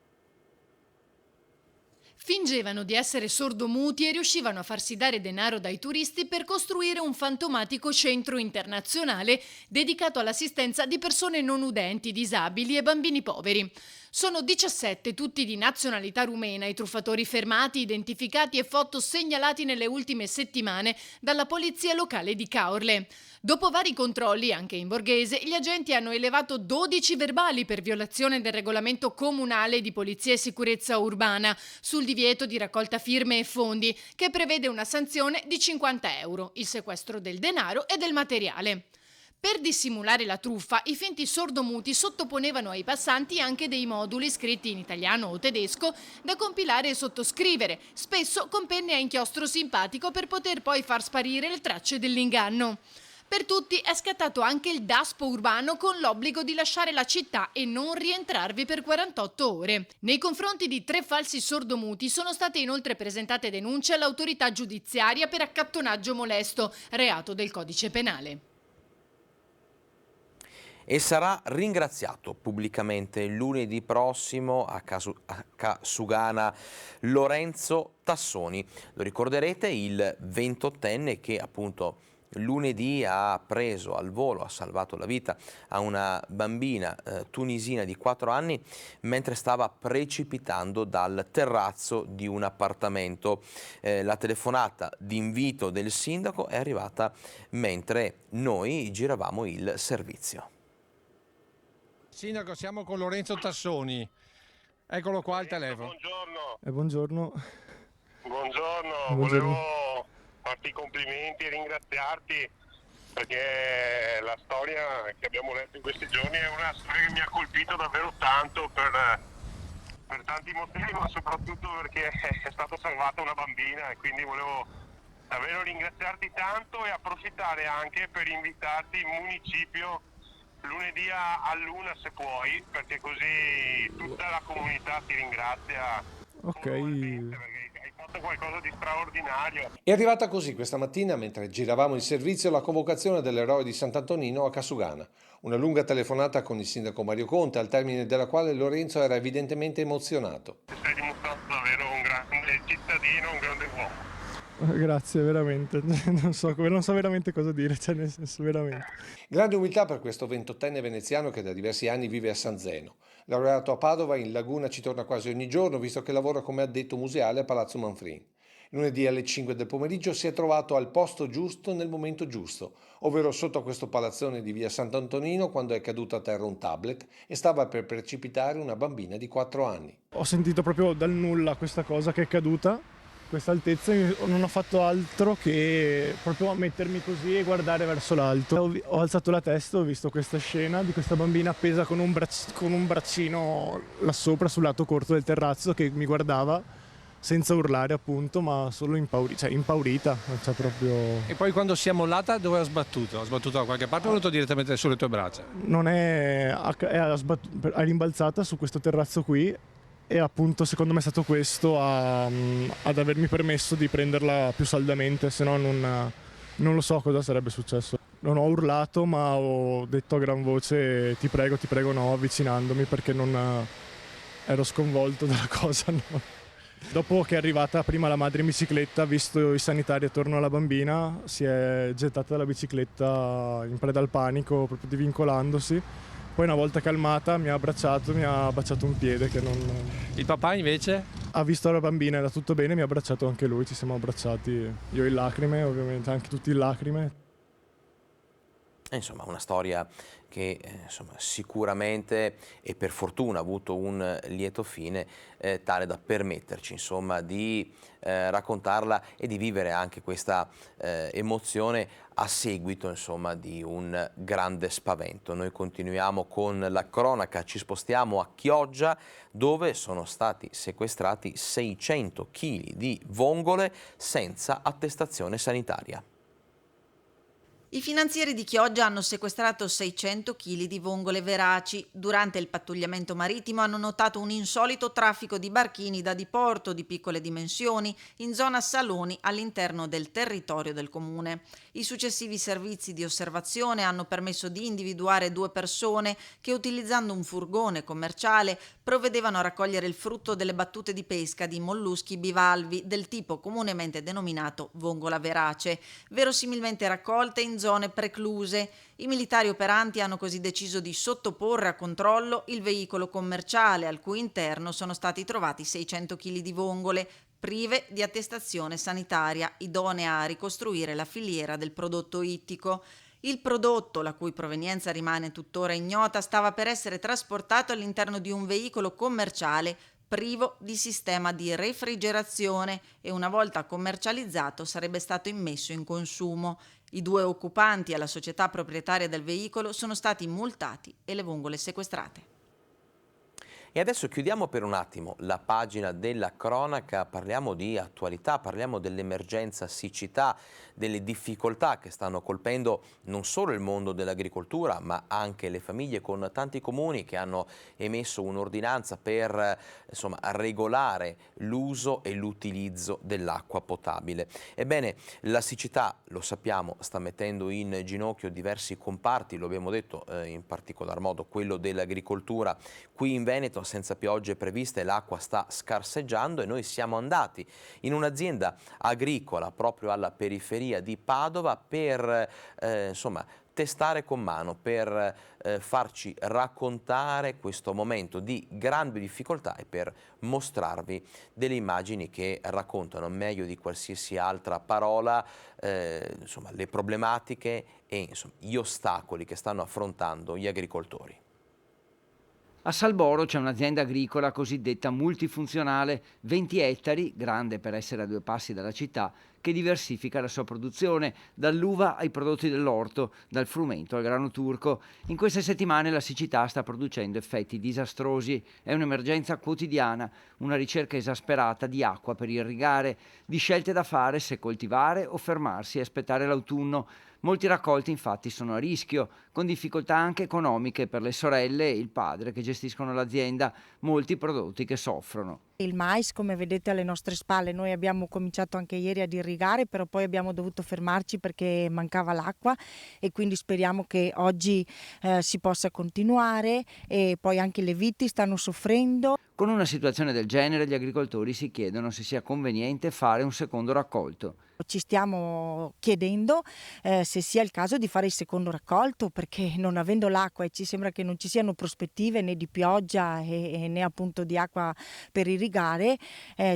Fingevano di essere sordomuti e riuscivano a farsi dare denaro dai turisti per costruire un fantomatico centro internazionale dedicato all'assistenza di persone non udenti, disabili e bambini poveri. Sono 17, tutti di nazionalità rumena, i truffatori fermati, identificati e foto segnalati nelle ultime settimane dalla polizia locale di Caorle. Dopo vari controlli, anche in borghese, gli agenti hanno elevato 12 verbali per violazione del regolamento comunale di polizia e sicurezza urbana sul divieto di raccolta firme e fondi, che prevede una sanzione di 50 euro, il sequestro del denaro e del materiale. Per dissimulare la truffa, i finti sordomuti sottoponevano ai passanti anche dei moduli scritti in italiano o tedesco da compilare e sottoscrivere, spesso con penne a inchiostro simpatico per poter poi far sparire le tracce dell'inganno. Per tutti è scattato anche il DASPO urbano con l'obbligo di lasciare la città e non rientrarvi per 48 ore. Nei confronti di 3 falsi sordomuti sono state inoltre presentate denunce all'autorità giudiziaria per accattonaggio molesto, reato del codice penale. E sarà ringraziato pubblicamente lunedì prossimo a Casugana Lorenzo Tassoni. Lo ricorderete, il 28enne che appunto lunedì ha preso al volo, ha salvato la vita a una bambina tunisina di 4 anni mentre stava precipitando dal terrazzo di un appartamento. La telefonata d'invito del sindaco è arrivata mentre noi giravamo il servizio. Sindaco, siamo con Lorenzo Tassoni. Eccolo qua al telefono. Buongiorno. Buongiorno. Buongiorno. Volevo farti i complimenti e ringraziarti perché la storia che abbiamo letto in questi giorni è una storia che mi ha colpito davvero tanto per tanti motivi, ma soprattutto perché è stata salvata una bambina e quindi volevo davvero ringraziarti tanto e approfittare anche per invitarti in municipio lunedì all'1 se puoi, perché così tutta la comunità ti ringrazia. Ok. Hai fatto qualcosa di straordinario. È arrivata così questa mattina, mentre giravamo il servizio, la convocazione dell'eroe di Sant'Antonino a Casugana. Una lunga telefonata con il sindaco Mario Conte, al termine della quale Lorenzo era evidentemente emozionato. Sei dimostrato davvero un grande cittadino, un grande uomo. Grazie, veramente. Non so veramente cosa dire, cioè nel senso veramente. Grande umiltà per questo 28enne veneziano che da diversi anni vive a San Zeno. Laureato a Padova, in Laguna ci torna quasi ogni giorno, visto che lavora come addetto museale a Palazzo Manfrin. Lunedì alle 5 del pomeriggio si è trovato al posto giusto nel momento giusto, ovvero sotto questo palazzone di via Sant'Antonino quando è caduto a terra un tablet e stava per precipitare una bambina di 4 anni. Ho sentito proprio dal nulla questa cosa che è caduta, questa altezza, e non ho fatto altro che proprio mettermi così e guardare verso l'alto. Ho alzato la testa, ho visto questa scena di questa bambina appesa con un braccino là sopra sul lato corto del terrazzo che mi guardava senza urlare appunto, ma solo impaurita, cioè proprio... E poi quando si è mollata dove ha sbattuto? Ha sbattuto da qualche parte o è venuto direttamente sulle tue braccia? Non è rimbalzata su questo terrazzo qui e appunto secondo me è stato questo ad avermi permesso di prenderla più saldamente, se no non lo so cosa sarebbe successo. Non ho urlato, ma ho detto a gran voce ti prego no, avvicinandomi perché non ero sconvolto dalla cosa. No. Dopo che è arrivata prima la madre in bicicletta, visto i sanitari attorno alla bambina, si è gettata dalla bicicletta in preda al panico, proprio divincolandosi. Poi una volta calmata mi ha abbracciato, mi ha baciato un piede che non... Il papà invece? Ha visto la bambina, era tutto bene, mi ha abbracciato anche lui, ci siamo abbracciati, io in lacrime, ovviamente anche tutti in lacrime. Insomma, una storia che insomma, sicuramente e per fortuna ha avuto un lieto fine tale da permetterci insomma, di raccontarla e di vivere anche questa emozione a seguito insomma, di un grande spavento. Noi continuiamo con la cronaca, ci spostiamo a Chioggia dove sono stati sequestrati 600 kg di vongole senza attestazione sanitaria. I finanzieri di Chioggia hanno sequestrato 600 kg di vongole veraci. Durante il pattugliamento marittimo hanno notato un insolito traffico di barchini da diporto di piccole dimensioni in zona Saloni all'interno del territorio del comune. I successivi servizi di osservazione hanno permesso di individuare 2 persone che utilizzando un furgone commerciale provvedevano a raccogliere il frutto delle battute di pesca di molluschi bivalvi del tipo comunemente denominato vongola verace, verosimilmente raccolte in zone precluse. I militari operanti hanno così deciso di sottoporre a controllo il veicolo commerciale al cui interno sono stati trovati 600 kg di vongole prive di attestazione sanitaria idonea a ricostruire la filiera del prodotto ittico. Il prodotto, la cui provenienza rimane tuttora ignota, stava per essere trasportato all'interno di un veicolo commerciale privo di sistema di refrigerazione e una volta commercializzato sarebbe stato immesso in consumo. I 2 occupanti e la società proprietaria del veicolo sono stati multati e le vongole sequestrate. E adesso chiudiamo per un attimo la pagina della cronaca, parliamo di attualità, parliamo dell'emergenza siccità, delle difficoltà che stanno colpendo non solo il mondo dell'agricoltura ma anche le famiglie, con tanti comuni che hanno emesso un'ordinanza per insomma, regolare l'uso e l'utilizzo dell'acqua potabile. Ebbene, la siccità, lo sappiamo, sta mettendo in ginocchio diversi comparti, lo abbiamo detto in particolar modo quello dell'agricoltura. Qui in Veneto senza piogge previste l'acqua sta scarseggiando e noi siamo andati in un'azienda agricola proprio alla periferia di Padova per insomma, testare con mano, per farci raccontare questo momento di grande difficoltà e per mostrarvi delle immagini che raccontano meglio di qualsiasi altra parola insomma, le problematiche e insomma, gli ostacoli che stanno affrontando gli agricoltori. A Salboro c'è un'azienda agricola cosiddetta multifunzionale, 20 ettari, grande per essere a 2 passi dalla città, che diversifica la sua produzione, dall'uva ai prodotti dell'orto, dal frumento al grano turco. In queste settimane la siccità sta producendo effetti disastrosi. È un'emergenza quotidiana, una ricerca esasperata di acqua per irrigare, di scelte da fare se coltivare o fermarsi e aspettare l'autunno. Molti raccolti infatti sono a rischio, con difficoltà anche economiche per le sorelle e il padre che gestiscono l'azienda, molti prodotti che soffrono. Il mais, come vedete alle nostre spalle, noi abbiamo cominciato anche ieri ad irrigare, però poi abbiamo dovuto fermarci perché mancava l'acqua e quindi speriamo che oggi si possa continuare, e poi anche le viti stanno soffrendo. Con una situazione del genere gli agricoltori si chiedono se sia conveniente fare un secondo raccolto. Ci stiamo chiedendo se sia il caso di fare il secondo raccolto, perché non avendo l'acqua e ci sembra che non ci siano prospettive né di pioggia e né appunto di acqua per irrigare,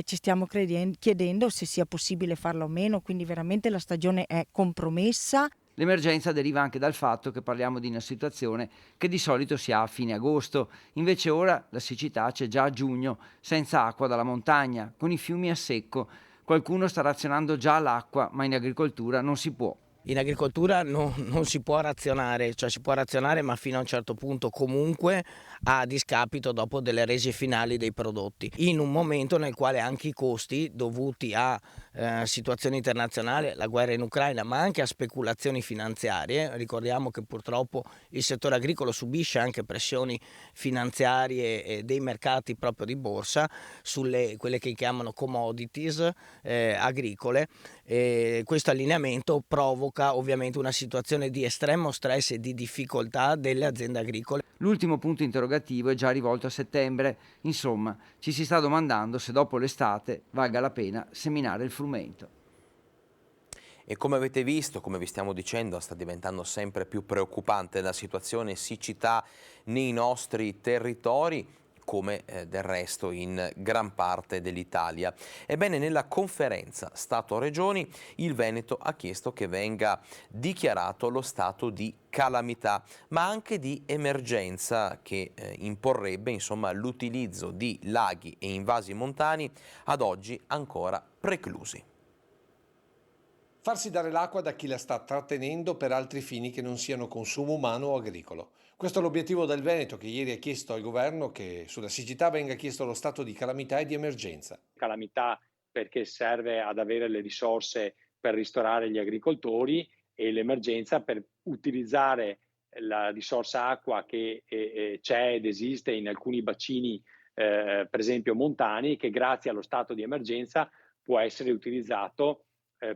ci stiamo chiedendo se sia possibile farlo o meno, quindi veramente la stagione è compromessa. L'emergenza deriva anche dal fatto che parliamo di una situazione che di solito si ha a fine agosto, invece ora la siccità c'è già a giugno, senza acqua dalla montagna, con i fiumi a secco. Qualcuno sta razionando già l'acqua, ma in agricoltura non si può. In agricoltura non si può razionare, cioè si può razionare ma fino a un certo punto, comunque a discapito dopo delle rese finali dei prodotti, in un momento nel quale anche i costi dovuti a situazioni internazionali, la guerra in Ucraina, ma anche a speculazioni finanziarie, ricordiamo che purtroppo il settore agricolo subisce anche pressioni finanziarie dei mercati proprio di borsa sulle quelle che chiamano commodities agricole. Questo allineamento provoca ovviamente una situazione di estremo stress e di difficoltà delle aziende agricole. L'ultimo punto interrogativo è già rivolto a settembre. Insomma, ci si sta domandando se dopo l'estate valga la pena seminare il frumento. E come avete visto, come vi stiamo dicendo, sta diventando sempre più preoccupante la situazione siccità nei nostri territori. come del resto in gran parte dell'Italia. Ebbene, nella conferenza Stato-Regioni il Veneto ha chiesto che venga dichiarato lo stato di calamità, ma anche di emergenza che imporrebbe insomma l'utilizzo di laghi e invasi montani ad oggi ancora preclusi. Farsi dare l'acqua da chi la sta trattenendo per altri fini che non siano consumo umano o agricolo. Questo è l'obiettivo del Veneto, che ieri ha chiesto al governo che sulla siccità venga chiesto lo stato di calamità e di emergenza. Calamità perché serve ad avere le risorse per ristorare gli agricoltori, e l'emergenza per utilizzare la risorsa acqua che c'è ed esiste in alcuni bacini, per esempio montani, che grazie allo stato di emergenza può essere utilizzato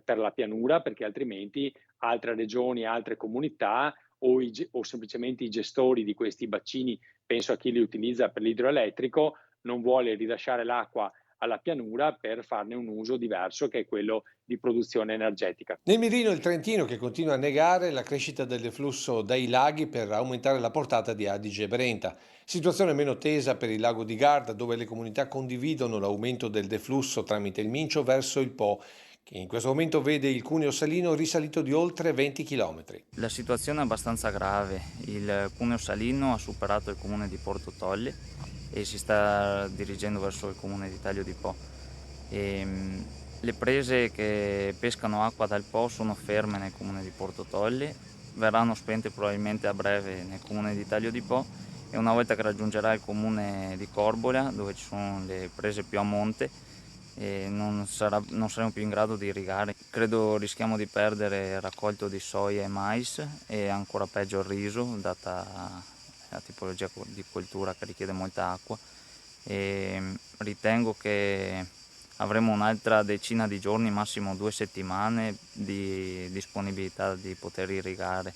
per la pianura, perché altrimenti altre regioni, altre comunità o semplicemente i gestori di questi bacini, penso a chi li utilizza per l'idroelettrico, non vuole rilasciare l'acqua alla pianura per farne un uso diverso, che è quello di produzione energetica. Nel mirino il Trentino, che continua a negare la crescita del deflusso dai laghi per aumentare la portata di Adige e Brenta. Situazione meno tesa per il lago di Garda, dove le comunità condividono l'aumento del deflusso tramite il Mincio verso il Po, che in questo momento vede il cuneo salino risalito di oltre 20 km. La situazione è abbastanza grave. Il cuneo salino ha superato il comune di Porto Tolle e si sta dirigendo verso il comune di Taglio di Po. Le prese che pescano acqua dal Po sono ferme nel comune di Porto Tolle, verranno spente probabilmente a breve nel comune di Taglio di Po, e una volta che raggiungerà il comune di Corbola, dove ci sono le prese più a monte, non saremo più in grado di irrigare. Credo rischiamo di perdere il raccolto di soia e mais, e ancora peggio il riso, data la tipologia di coltura che richiede molta acqua, e ritengo che avremo un'altra decina di giorni, massimo 2 settimane di disponibilità di poter irrigare,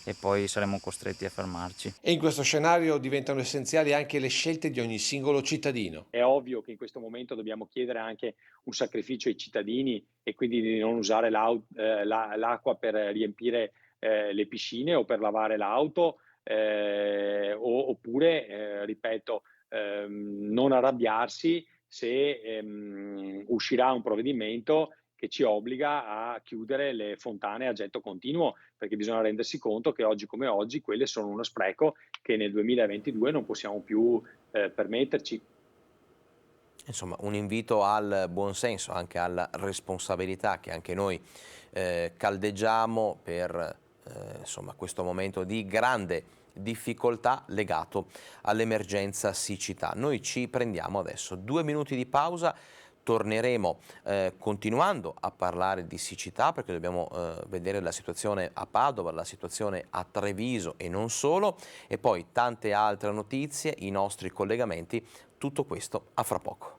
e poi saremo costretti a fermarci. E in questo scenario diventano essenziali anche le scelte di ogni singolo cittadino. È ovvio che in questo momento dobbiamo chiedere anche un sacrificio ai cittadini, e quindi di non usare l'acqua per riempire le piscine o per lavare l'auto, oppure, ripeto, non arrabbiarsi se uscirà un provvedimento che ci obbliga a chiudere le fontane a getto continuo, perché bisogna rendersi conto che oggi come oggi quelle sono uno spreco che nel 2022 non possiamo più permetterci. Insomma, un invito al buonsenso, anche alla responsabilità che anche noi caldeggiamo per insomma, questo momento di grande difficoltà legato all'emergenza siccità. Noi ci prendiamo adesso 2 minuti di pausa, torneremo continuando a parlare di siccità, perché dobbiamo vedere la situazione a Padova, la situazione a Treviso e non solo, e poi tante altre notizie, i nostri collegamenti, tutto questo a fra poco.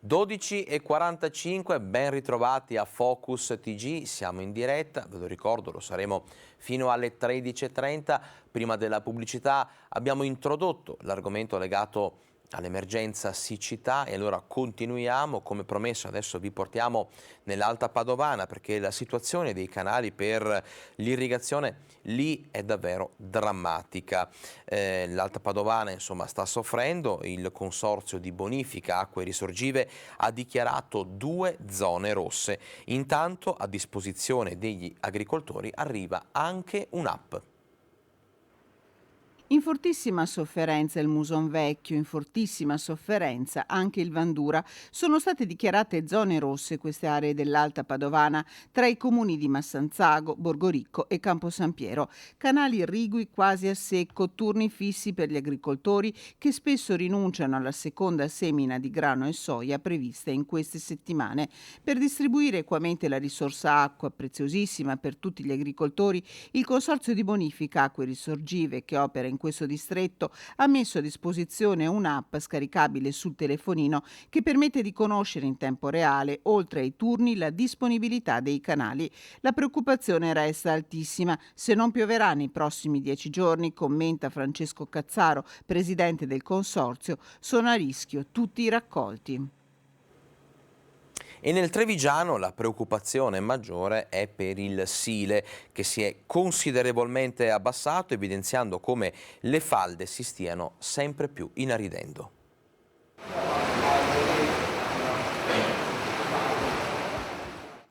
(12:45), ben ritrovati a Focus TG, siamo in diretta, ve lo ricordo, lo saremo fino alle 13:30. Prima della pubblicità abbiamo introdotto l'argomento legato all'emergenza siccità, e allora continuiamo. Come promesso, adesso vi portiamo nell'Alta Padovana, perché la situazione dei canali per l'irrigazione lì è davvero drammatica. L'Alta Padovana insomma sta soffrendo. Il consorzio di bonifica acque risorgive ha dichiarato 2 zone rosse. Intanto a disposizione degli agricoltori arriva anche un'app. In fortissima sofferenza il Muson Vecchio, in fortissima sofferenza anche il Vandura. Sono state dichiarate zone rosse queste aree dell'Alta Padovana tra i comuni di Massanzago, Borgoricco e Campo San Piero. Canali irrigui quasi a secco, turni fissi per gli agricoltori che spesso rinunciano alla seconda semina di grano e soia prevista in queste settimane. Per distribuire equamente la risorsa acqua, preziosissima per tutti gli agricoltori, il Consorzio di Bonifica Acque Risorgive, che opera in questo distretto, ha messo a disposizione un'app scaricabile sul telefonino che permette di conoscere in tempo reale, oltre ai turni, la disponibilità dei canali. La preoccupazione resta altissima. Se non pioverà nei prossimi 10 giorni, commenta Francesco Cazzaro, presidente del consorzio, sono a rischio tutti i raccolti. E nel Trevigiano la preoccupazione maggiore è per il Sile, che si è considerevolmente abbassato, evidenziando come le falde si stiano sempre più inaridendo.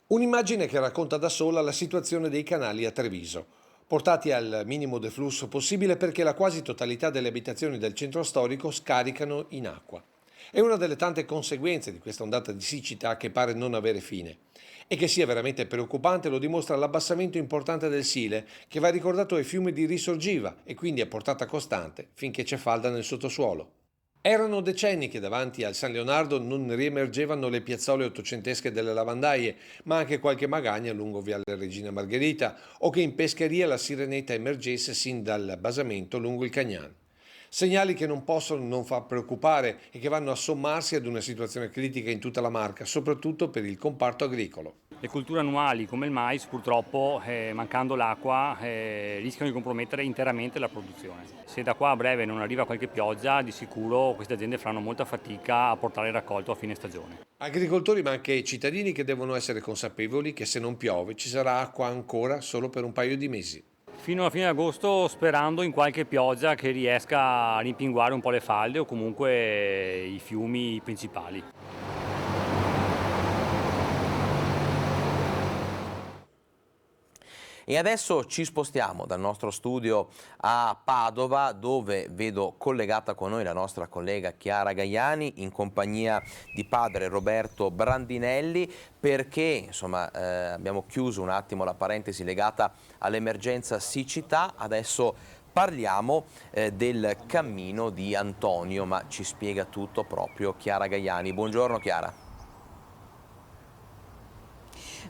Un'immagine che racconta da sola la situazione dei canali a Treviso, portati al minimo deflusso possibile perché la quasi totalità delle abitazioni del centro storico scaricano in acqua. È una delle tante conseguenze di questa ondata di siccità che pare non avere fine. E che sia veramente preoccupante lo dimostra l'abbassamento importante del Sile, che va ricordato ai fiumi di Risorgiva e quindi a portata costante finché c'è falda nel sottosuolo. Erano decenni che davanti al San Leonardo non riemergevano le piazzole ottocentesche delle lavandaie, ma anche qualche magagna lungo Viale Regina Margherita, o che in pescheria la sirenetta emergesse sin dal basamento lungo il Cagnan. Segnali che non possono non far preoccupare e che vanno a sommarsi ad una situazione critica in tutta la Marca, soprattutto per il comparto agricolo. Le colture annuali come il mais purtroppo, mancando l'acqua, rischiano di compromettere interamente la produzione. Se da qua a breve non arriva qualche pioggia, di sicuro queste aziende faranno molta fatica a portare il raccolto a fine stagione. Agricoltori ma anche cittadini che devono essere consapevoli che se non piove ci sarà acqua ancora solo per un paio di mesi. Fino alla fine di agosto, sperando in qualche pioggia che riesca a rimpinguare un po' le falde o comunque i fiumi principali. E adesso ci spostiamo dal nostro studio a Padova, dove vedo collegata con noi la nostra collega Chiara Gaiani in compagnia di padre Roberto Brandinelli, perché insomma abbiamo chiuso un attimo la parentesi legata all'emergenza siccità. Adesso parliamo del cammino di Antonio, ma ci spiega tutto proprio Chiara Gaiani. Buongiorno Chiara.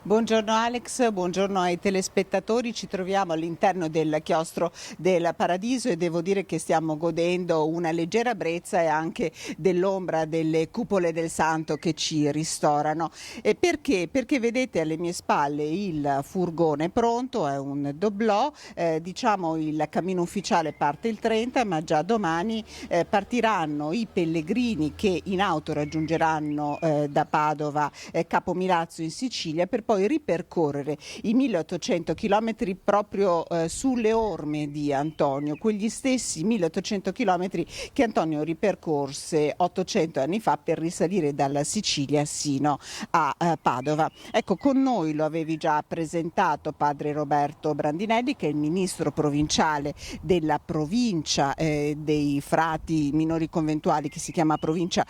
Buongiorno Alex, buongiorno ai telespettatori, ci troviamo all'interno del chiostro del Paradiso e devo dire che stiamo godendo una leggera brezza e anche dell'ombra delle cupole del Santo che ci ristorano. E perché? Perché vedete alle mie spalle il furgone pronto, è un doblò, diciamo il cammino ufficiale parte il 30, ma già domani partiranno i pellegrini che in auto raggiungeranno da Padova Capomilazzo in Sicilia per poi ripercorrere i 1800 km proprio sulle orme di Antonio, quegli stessi 1800 km che Antonio ripercorse 800 anni fa per risalire dalla Sicilia sino a Padova. Ecco, con noi lo avevi già presentato padre Roberto Brandinelli, che è il ministro provinciale della provincia dei frati minori conventuali, che si chiama provincia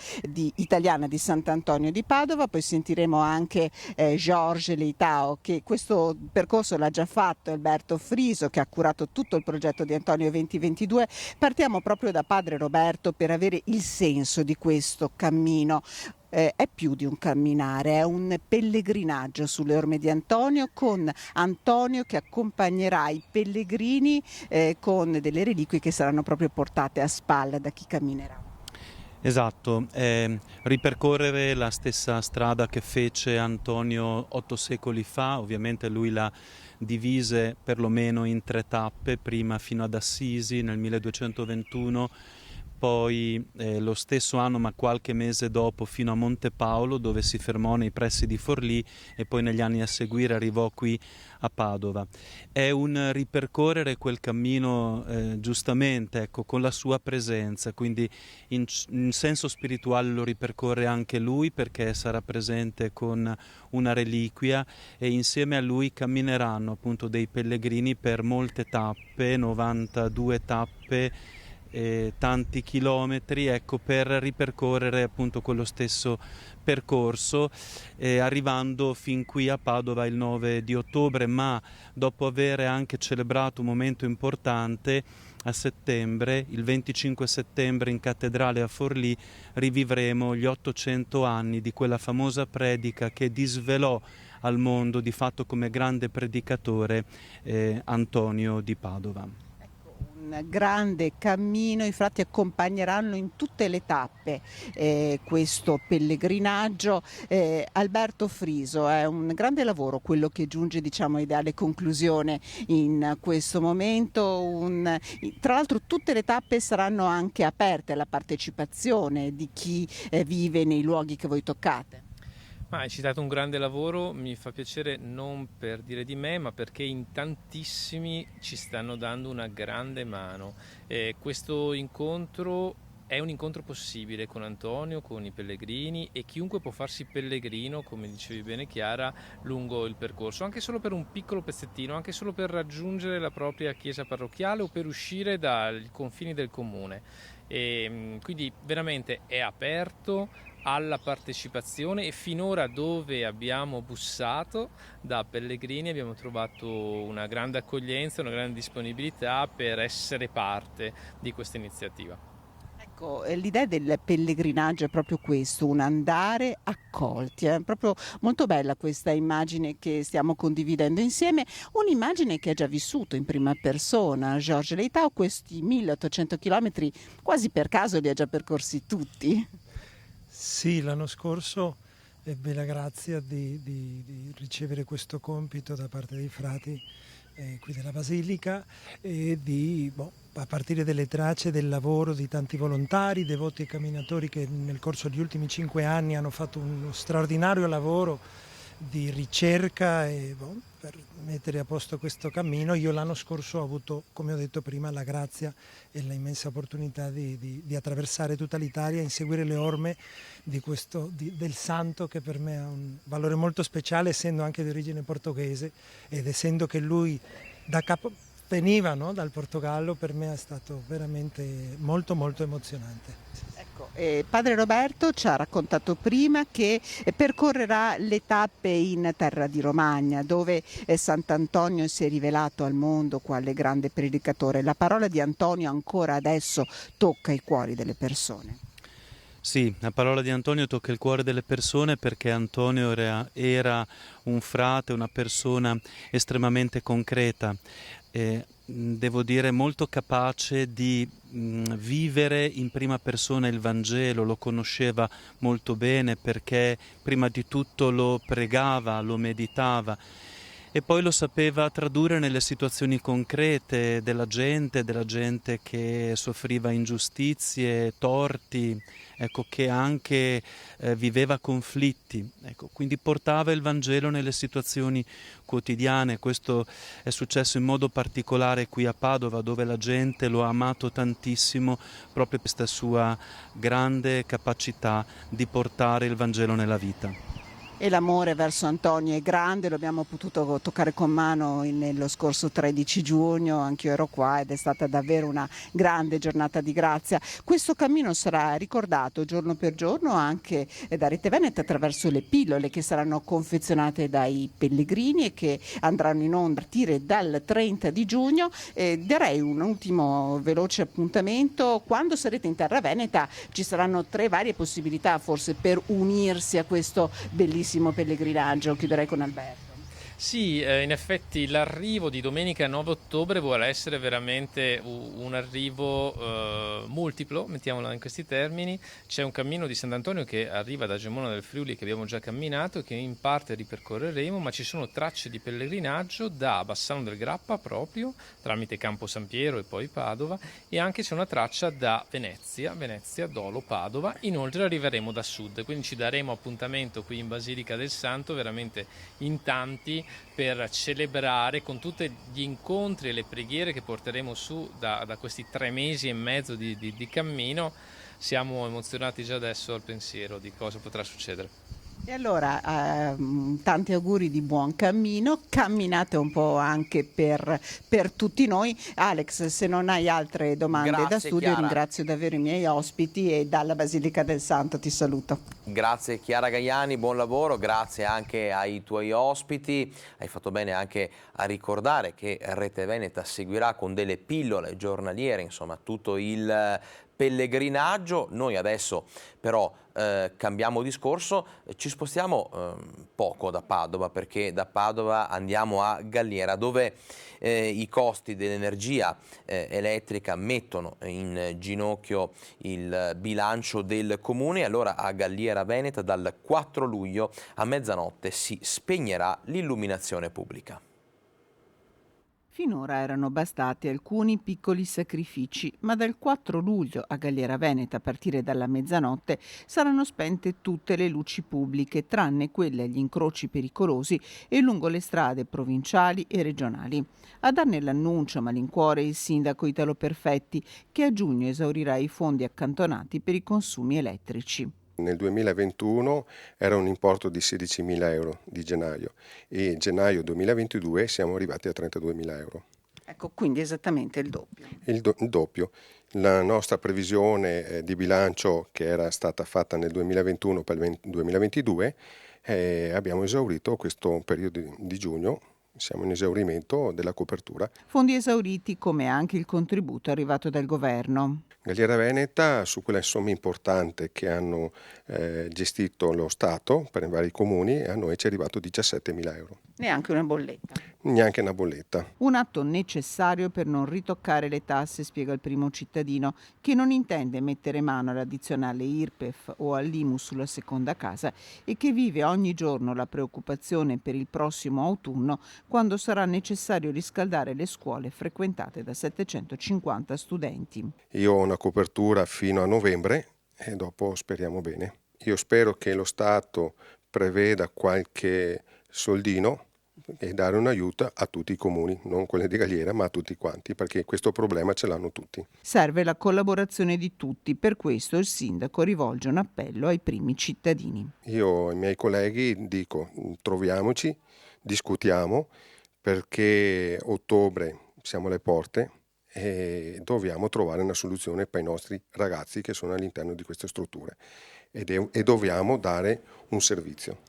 italiana di Sant'Antonio di Padova. Poi sentiremo anche Georges Leitao, che questo percorso l'ha già fatto, Alberto Friso, che ha curato tutto il progetto di Antonio 2022. Partiamo proprio da padre Roberto per avere il senso di questo cammino. È più di un camminare, è un pellegrinaggio sulle orme di Antonio, con Antonio che accompagnerà i pellegrini con delle reliquie che saranno proprio portate a spalla da chi camminerà. Esatto, ripercorrere la stessa strada che fece Antonio 8 secoli fa. Ovviamente lui la divise perlomeno in 3 tappe, prima fino ad Assisi nel 1221, poi lo stesso anno ma qualche mese dopo fino a Monte Paolo, dove si fermò nei pressi di Forlì, e poi negli anni a seguire arrivò qui a Padova. È un ripercorrere quel cammino giustamente, ecco, con la sua presenza, quindi in senso spirituale lo ripercorre anche lui, perché sarà presente con una reliquia, e insieme a lui cammineranno appunto dei pellegrini per molte tappe, 92 tappe, tanti chilometri, ecco, per ripercorrere appunto quello stesso percorso, arrivando fin qui a Padova il 9 di ottobre, ma dopo aver anche celebrato un momento importante a settembre, il 25 settembre in cattedrale a Forlì, rivivremo gli 800 anni di quella famosa predica che disvelò al mondo di fatto come grande predicatore Antonio di Padova. Un grande cammino, i frati accompagneranno in tutte le tappe questo pellegrinaggio. Alberto Friso, è un grande lavoro quello che giunge, diciamo, ideale conclusione in questo momento. Tra l'altro tutte le tappe saranno anche aperte alla partecipazione di chi vive nei luoghi che voi toccate. Ma hai citato un grande lavoro, mi fa piacere non per dire di me, ma perché in tantissimi ci stanno dando una grande mano. Questo incontro è un incontro possibile con Antonio, con i pellegrini, e chiunque può farsi pellegrino, come dicevi bene Chiara, lungo il percorso, anche solo per un piccolo pezzettino, anche solo per raggiungere la propria chiesa parrocchiale o per uscire dai confini del comune. Quindi veramente è aperto alla partecipazione, e finora dove abbiamo bussato da pellegrini abbiamo trovato una grande accoglienza, una grande disponibilità per essere parte di questa iniziativa. Ecco, l'idea del pellegrinaggio è proprio questo, un andare accolti. È proprio molto bella questa immagine che stiamo condividendo insieme, un'immagine che ha già vissuto in prima persona. Georges Leitao questi 1800 chilometri quasi per caso li ha già percorsi tutti. Sì, l'anno scorso ebbe la grazia di ricevere questo compito da parte dei frati qui della Basilica, e a partire dalle tracce del lavoro di tanti volontari, devoti e camminatori che nel corso degli ultimi 5 anni hanno fatto uno straordinario lavoro di ricerca per mettere a posto questo cammino. Io l'anno scorso ho avuto, come ho detto prima, la grazia e la immensa opportunità di attraversare tutta l'Italia e inseguire le orme del santo, che per me ha un valore molto speciale, essendo anche di origine portoghese ed essendo che lui veniva dal Portogallo. Per me è stato veramente molto molto emozionante. Padre Roberto ci ha raccontato prima che percorrerà le tappe in terra di Romagna, dove Sant'Antonio si è rivelato al mondo quale grande predicatore. La parola di Antonio ancora adesso tocca i cuori delle persone. Sì, la parola di Antonio tocca il cuore delle persone, perché Antonio era un frate, una persona estremamente concreta. Devo dire molto capace di vivere in prima persona il Vangelo. Lo conosceva molto bene perché prima di tutto lo pregava, lo meditava, e poi lo sapeva tradurre nelle situazioni concrete della gente che soffriva ingiustizie, torti, che anche viveva conflitti. Quindi portava il Vangelo nelle situazioni quotidiane. Questo è successo in modo particolare qui a Padova, dove la gente lo ha amato tantissimo proprio per questa sua grande capacità di portare il Vangelo nella vita. E l'amore verso Antonio è grande, lo abbiamo potuto toccare con mano nello scorso 13 giugno, anch'io ero qua ed è stata davvero una grande giornata di grazia. Questo cammino sarà ricordato giorno per giorno anche da Rete Veneta attraverso le pillole che saranno confezionate dai pellegrini e che andranno in onda a partire dal 30 di giugno. Darei un ultimo veloce appuntamento: quando sarete in terra veneta ci saranno 3 varie possibilità forse per unirsi a questo bellissimo pellegrinaggio. Chiuderei con Alberto. Sì, in effetti l'arrivo di domenica 9 ottobre vuole essere veramente un arrivo multiplo, mettiamola in questi termini. C'è un cammino di Sant'Antonio che arriva da Gemona del Friuli, che abbiamo già camminato e che in parte ripercorreremo, ma ci sono tracce di pellegrinaggio da Bassano del Grappa proprio, tramite Campo San Piero e poi Padova, e anche c'è una traccia da Venezia, Dolo, Padova. Inoltre arriveremo da sud, quindi ci daremo appuntamento qui in Basilica del Santo veramente in tanti, per celebrare con tutti gli incontri e le preghiere che porteremo su da questi 3 mesi e mezzo di cammino. Siamo emozionati già adesso al pensiero di cosa potrà succedere. E allora tanti auguri di buon cammino, camminate un po' anche per tutti noi. Alex, se non hai altre domande Grazie, da studio, Chiara. ringrazio davvero i miei ospiti e dalla Basilica del Santo ti saluto. Grazie Chiara Gaiani, buon lavoro, grazie anche ai tuoi ospiti. Hai fatto bene anche a ricordare che Rete Veneta seguirà con delle pillole giornaliere, insomma, tutto il pellegrinaggio. Noi adesso però cambiamo discorso, ci spostiamo poco da Padova, perché da Padova andiamo a Galliera, dove i costi dell'energia elettrica mettono in ginocchio il bilancio del comune. Allora a Galliera Veneta dal 4 luglio a mezzanotte si spegnerà l'illuminazione pubblica. Finora erano bastati alcuni piccoli sacrifici, ma dal 4 luglio a Galliera Veneta, a partire dalla mezzanotte, saranno spente tutte le luci pubbliche, tranne quelle agli incroci pericolosi e lungo le strade provinciali e regionali. A darne l'annuncio a malincuore il sindaco Italo Perfetti, che a giugno esaurirà i fondi accantonati per i consumi elettrici. Nel 2021 era un importo di 16.000 euro di gennaio e gennaio 2022 siamo arrivati a 32.000 euro. Ecco, quindi esattamente il doppio. Il doppio. La nostra previsione di bilancio, che era stata fatta nel 2021 per il 2022, abbiamo esaurito questo periodo di giugno. Siamo in esaurimento della copertura. Fondi esauriti, come anche il contributo arrivato dal governo. Galliera Veneta, su quella somma importante che hanno gestito lo Stato per i vari comuni, a noi ci è arrivato 17.000 euro. Neanche una bolletta. Neanche una bolletta. Un atto necessario per non ritoccare le tasse, spiega il primo cittadino, che non intende mettere mano all'addizionale IRPEF o all'IMU sulla seconda casa e che vive ogni giorno la preoccupazione per il prossimo autunno, quando sarà necessario riscaldare le scuole frequentate da 750 studenti. Io ho una copertura fino a novembre e dopo speriamo bene. Io spero che lo Stato preveda qualche soldino e dare un aiuto a tutti i comuni, non quelli di Galliera, ma a tutti quanti, perché questo problema ce l'hanno tutti. Serve la collaborazione di tutti, per questo il sindaco rivolge un appello ai primi cittadini. Io ai miei colleghi dico: troviamoci, discutiamo, perché ottobre siamo alle porte e dobbiamo trovare una soluzione per i nostri ragazzi che sono all'interno di queste strutture e dobbiamo dare un servizio.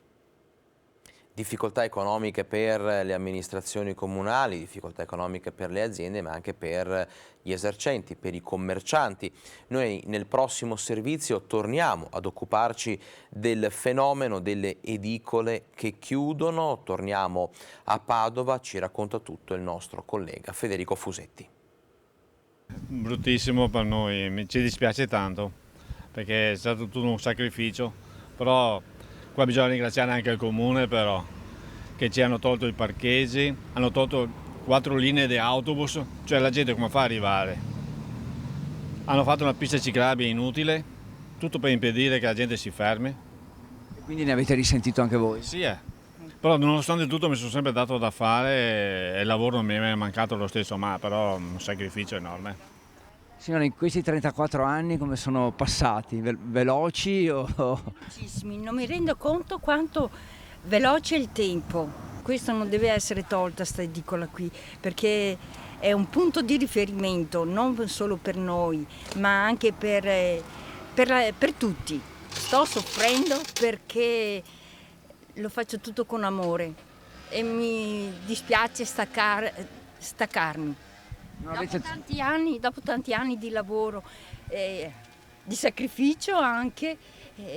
Difficoltà economiche per le amministrazioni comunali, difficoltà economiche per le aziende, ma anche per gli esercenti, per i commercianti. Noi nel prossimo servizio torniamo ad occuparci del fenomeno delle edicole che chiudono. Torniamo a Padova, ci racconta tutto il nostro collega Federico Fusetti. Bruttissimo per noi, ci dispiace tanto perché è stato tutto un sacrificio, però qua bisogna ringraziare anche il comune però, che ci hanno tolto i parcheggi, hanno tolto 4 linee di autobus, cioè la gente come fa a arrivare? Hanno fatto una pista ciclabile inutile, tutto per impedire che la gente si fermi. E quindi ne avete risentito anche voi? Sì, però nonostante tutto mi sono sempre dato da fare e il lavoro non mi è mancato lo stesso, ma però un sacrificio enorme. Signora, in questi 34 anni come sono passati? Veloci o... Non mi rendo conto quanto veloce è il tempo. Questo non deve essere tolta, sta edicola qui, perché è un punto di riferimento non solo per noi, ma anche per tutti. Sto soffrendo perché lo faccio tutto con amore e mi dispiace staccarmi. Dopo tanti anni di lavoro, di sacrificio anche,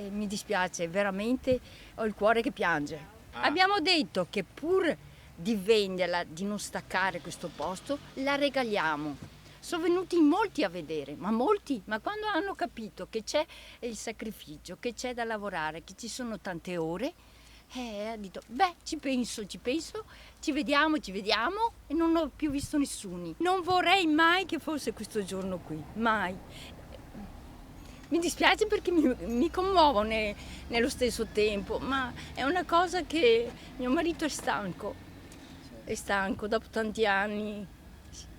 mi dispiace, veramente ho il cuore che piange. Abbiamo detto che pur di venderla, di non staccare questo posto, la regaliamo. Sono venuti molti a vedere, ma quando hanno capito che c'è il sacrificio, che c'è da lavorare, che ci sono tante ore, ha detto, ci penso, ci vediamo e non ho più visto nessuno. Non vorrei mai che fosse questo giorno qui, mai. Mi dispiace perché mi commuovo nello stesso tempo, ma è una cosa che mio marito è stanco dopo tanti anni.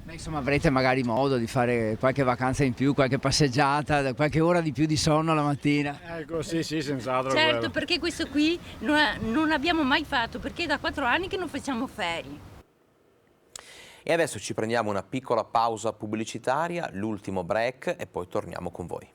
Beh, insomma, avrete magari modo di fare qualche vacanza in più, qualche passeggiata, qualche ora di più di sonno la mattina. Ecco, sì, senz'altro. Certo, quello. perché questo qui non abbiamo mai fatto, perché è da 4 anni che non facciamo ferie. E adesso ci prendiamo una piccola pausa pubblicitaria, l'ultimo break e poi torniamo con voi.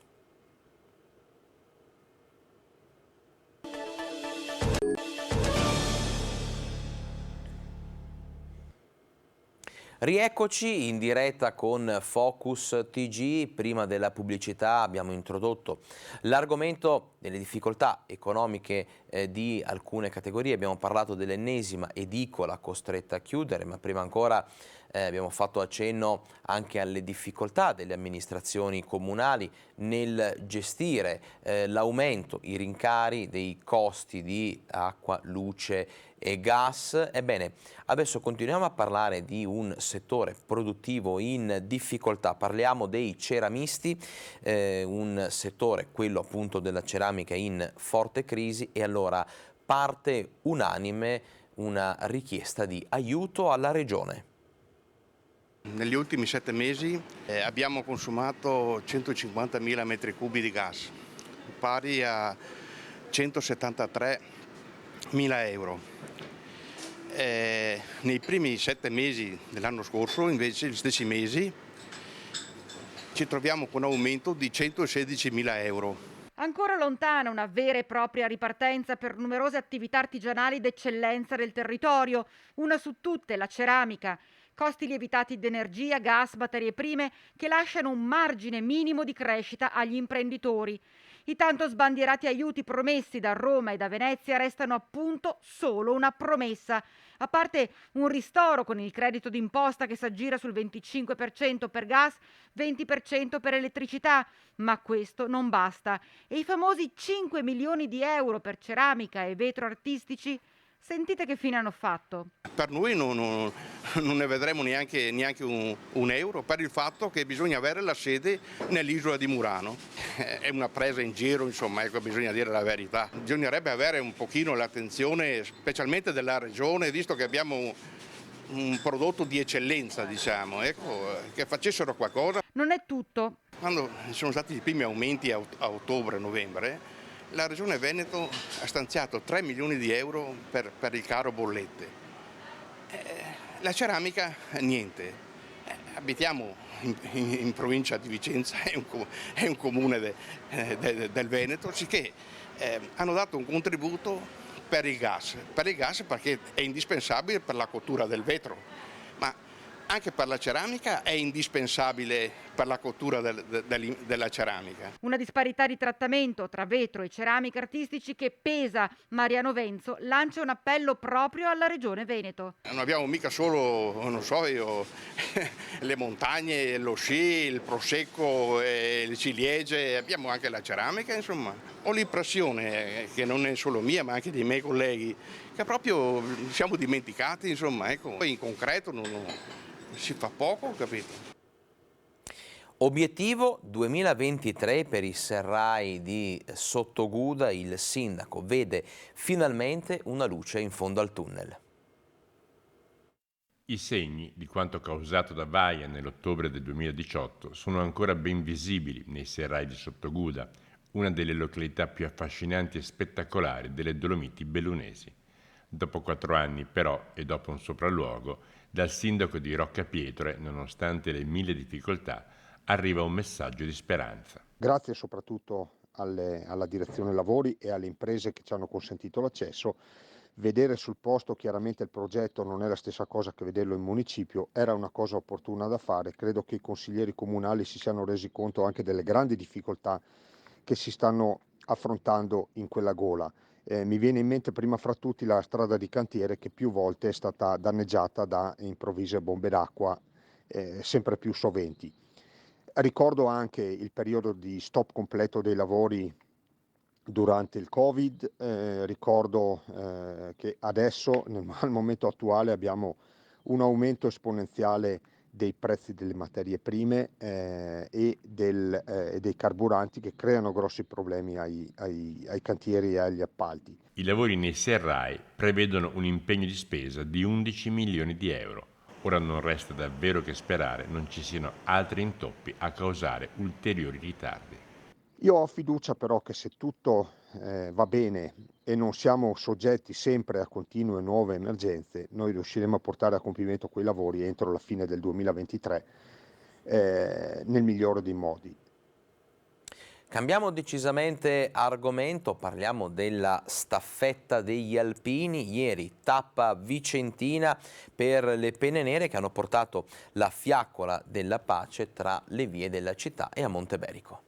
Rieccoci in diretta con Focus TG. Prima della pubblicità abbiamo introdotto l'argomento delle difficoltà economiche di alcune categorie, abbiamo parlato dell'ennesima edicola costretta a chiudere, ma prima ancora abbiamo fatto accenno anche alle difficoltà delle amministrazioni comunali nel gestire l'aumento, i rincari dei costi di acqua, luce e gas. Ebbene, adesso continuiamo a parlare di un settore produttivo in difficoltà, parliamo dei ceramisti, un settore, quello appunto della ceramica, in forte crisi, e allora parte unanime una richiesta di aiuto alla Regione. Negli ultimi 7 mesi abbiamo consumato 150.000 metri cubi di gas, pari a 173.000 euro. Nei primi 7 mesi dell'anno scorso, invece, gli stessi mesi, ci troviamo con un aumento di 116.000 euro. Ancora lontana una vera e propria ripartenza per numerose attività artigianali d'eccellenza del territorio, una su tutte la ceramica. Costi lievitati di energia, gas, materie prime che lasciano un margine minimo di crescita agli imprenditori. I tanto sbandierati aiuti promessi da Roma e da Venezia restano appunto solo una promessa. A parte un ristoro con il credito d'imposta che si aggira sul 25% per gas, 20% per elettricità, ma questo non basta. E i famosi 5 milioni di euro per ceramica e vetro artistici? Sentite che fine hanno fatto. Per noi non ne vedremo neanche un euro, per il fatto che bisogna avere la sede nell'isola di Murano. È una presa in giro, insomma, ecco, bisogna dire la verità. Bisognerebbe avere un pochino l'attenzione, specialmente della Regione, visto che abbiamo un prodotto di eccellenza, diciamo, ecco, che facessero qualcosa. Non è tutto. Quando ci sono stati i primi aumenti a ottobre-novembre, la Regione Veneto ha stanziato 3 milioni di euro per il caro bollette. La ceramica niente. Abitiamo in provincia di Vicenza, è un comune del Veneto, sicché hanno dato un contributo per il gas perché è indispensabile per la cottura del vetro, ma anche per la ceramica è indispensabile per la cottura della ceramica. Una disparità di trattamento tra vetro e ceramica artistici che pesa. Mariano Venzo lancia un appello proprio alla Regione Veneto. Non abbiamo mica solo, non so io, le montagne, lo sci, il prosecco, il ciliegie, abbiamo anche la ceramica, insomma. Ho l'impressione, che non è solo mia ma anche dei miei colleghi, che proprio siamo dimenticati, insomma, ecco. Poi in concreto si fa poco, capito? Obiettivo 2023 per i serrai di Sottoguda. Il sindaco vede finalmente una luce in fondo al tunnel. I segni di quanto causato da Vaia nell'ottobre del 2018 sono ancora ben visibili nei serrai di Sottoguda, una delle località più affascinanti e spettacolari delle Dolomiti bellunesi. Dopo 4 anni però, e dopo un sopralluogo, dal sindaco di Roccapietre, nonostante le 1000 difficoltà, arriva un messaggio di speranza. Grazie soprattutto alla direzione lavori e alle imprese che ci hanno consentito l'accesso. Vedere sul posto chiaramente il progetto non è la stessa cosa che vederlo in municipio, era una cosa opportuna da fare. Credo che i consiglieri comunali si siano resi conto anche delle grandi difficoltà che si stanno affrontando in quella gola. Mi viene in mente prima fra tutti la strada di cantiere che più volte è stata danneggiata da improvvise bombe d'acqua sempre più soventi. Ricordo anche il periodo di stop completo dei lavori durante il Covid, ricordo che adesso al momento attuale abbiamo un aumento esponenziale dei prezzi delle materie prime e dei carburanti che creano grossi problemi ai cantieri e agli appalti. I lavori nei serrai prevedono un impegno di spesa di 11 milioni di euro. Ora non resta davvero che sperare non ci siano altri intoppi a causare ulteriori ritardi. Io ho fiducia però che se tutto va bene e non siamo soggetti sempre a continue nuove emergenze, noi riusciremo a portare a compimento quei lavori entro la fine del 2023 nel migliore dei modi. Cambiamo decisamente argomento, parliamo della staffetta degli alpini. Ieri tappa vicentina per le penne nere che hanno portato la fiaccola della pace tra le vie della città e a Monteberico.